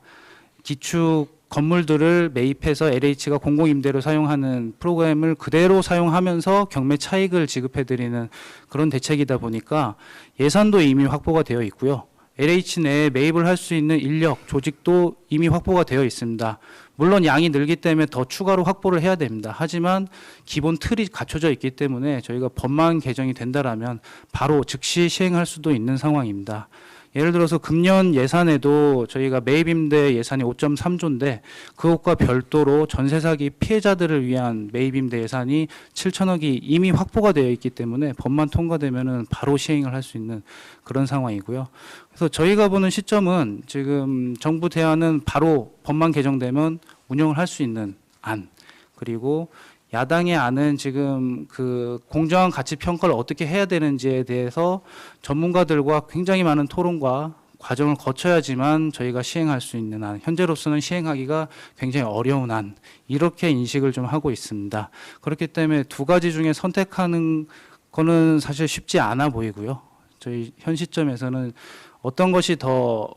기축 건물들을 매입해서 LH가 공공임대로 사용하는 프로그램을 그대로 사용하면서 경매 차익을 지급해드리는 그런 대책이다 보니까 예산도 이미 확보가 되어 있고요. LH 내에 매입을 할 수 있는 인력, 조직도 이미 확보가 되어 있습니다. 물론 양이 늘기 때문에 더 추가로 확보를 해야 됩니다. 하지만 기본 틀이 갖춰져 있기 때문에 저희가 법만 개정이 된다라면 바로 즉시 시행할 수도 있는 상황입니다. 예를 들어서 금년 예산에도 저희가 매입임대 예산이 5.3조인데 그것과 별도로 전세 사기 피해자들을 위한 매입임대 예산이 7천억이 이미 확보가 되어 있기 때문에 법만 통과되면은 바로 시행을 할 수 있는 그런 상황이고요. 그래서 저희가 보는 시점은 지금 정부 대안은 바로 법만 개정되면 운영을 할 수 있는 안, 그리고 야당의 안은 지금 그 공정한 가치 평가를 어떻게 해야 되는지에 대해서 전문가들과 굉장히 많은 토론과 과정을 거쳐야지만 저희가 시행할 수 있는 안, 현재로서는 시행하기가 굉장히 어려운 안, 이렇게 인식을 좀 하고 있습니다. 그렇기 때문에 두 가지 중에 선택하는 거는 사실 쉽지 않아 보이고요. 저희 현 시점에서는 어떤 것이 더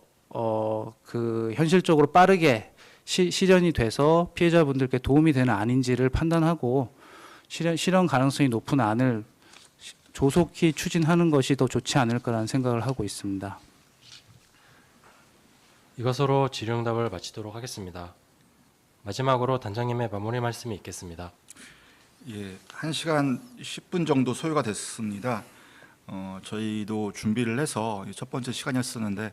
현실적으로 빠르게 실현이 돼서 피해자분들께 도움이 되는 안인지를 판단하고 실현 가능성이 높은 안을 조속히 추진하는 것이 더 좋지 않을까라는 생각을 하고 있습니다. 이것으로 질의응답을 마치도록 하겠습니다. 마지막으로 단장님의 마무리 말씀이 있겠습니다. 예, 1시간 10분 정도 소요가 됐습니다. 저희도 준비를 해서 첫 번째 시간이었었는데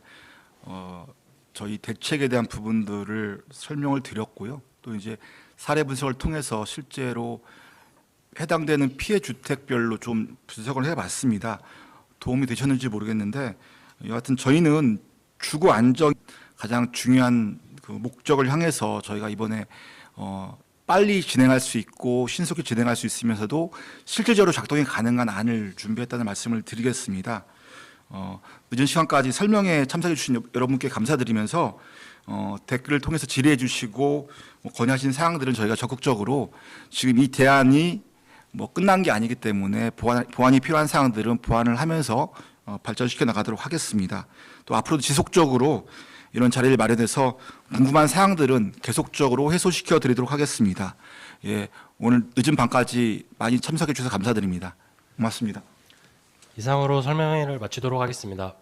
저희 대책에 대한 부분들을 설명을 드렸고요. 또 이제 사례 분석을 통해서 실제로 해당되는 피해 주택별로 좀 분석을 해봤습니다. 도움이 되셨는지 모르겠는데 여하튼 저희는 주거 안정 가장 중요한 그 목적을 향해서 저희가 이번에 빨리 진행할 수 있고 신속히 진행할 수 있으면서도 실질적으로 작동이 가능한 안을 준비했다는 말씀을 드리겠습니다. 늦은 시간까지 설명에 참석해 주신 여러분께 감사드리면서 댓글을 통해서 질의해 주시고 건의하신 사항들은 저희가 적극적으로 지금 이 대안이 끝난 게 아니기 때문에 보완이 필요한 사항들은 보완을 하면서 발전시켜 나가도록 하겠습니다. 또 앞으로도 지속적으로 이런 자리를 마련해서 궁금한 사항들은 계속적으로 해소시켜 드리도록 하겠습니다. 예, 오늘 늦은 밤까지 많이 참석해 주셔서 감사드립니다. 고맙습니다. 이상으로 설명회를 마치도록 하겠습니다.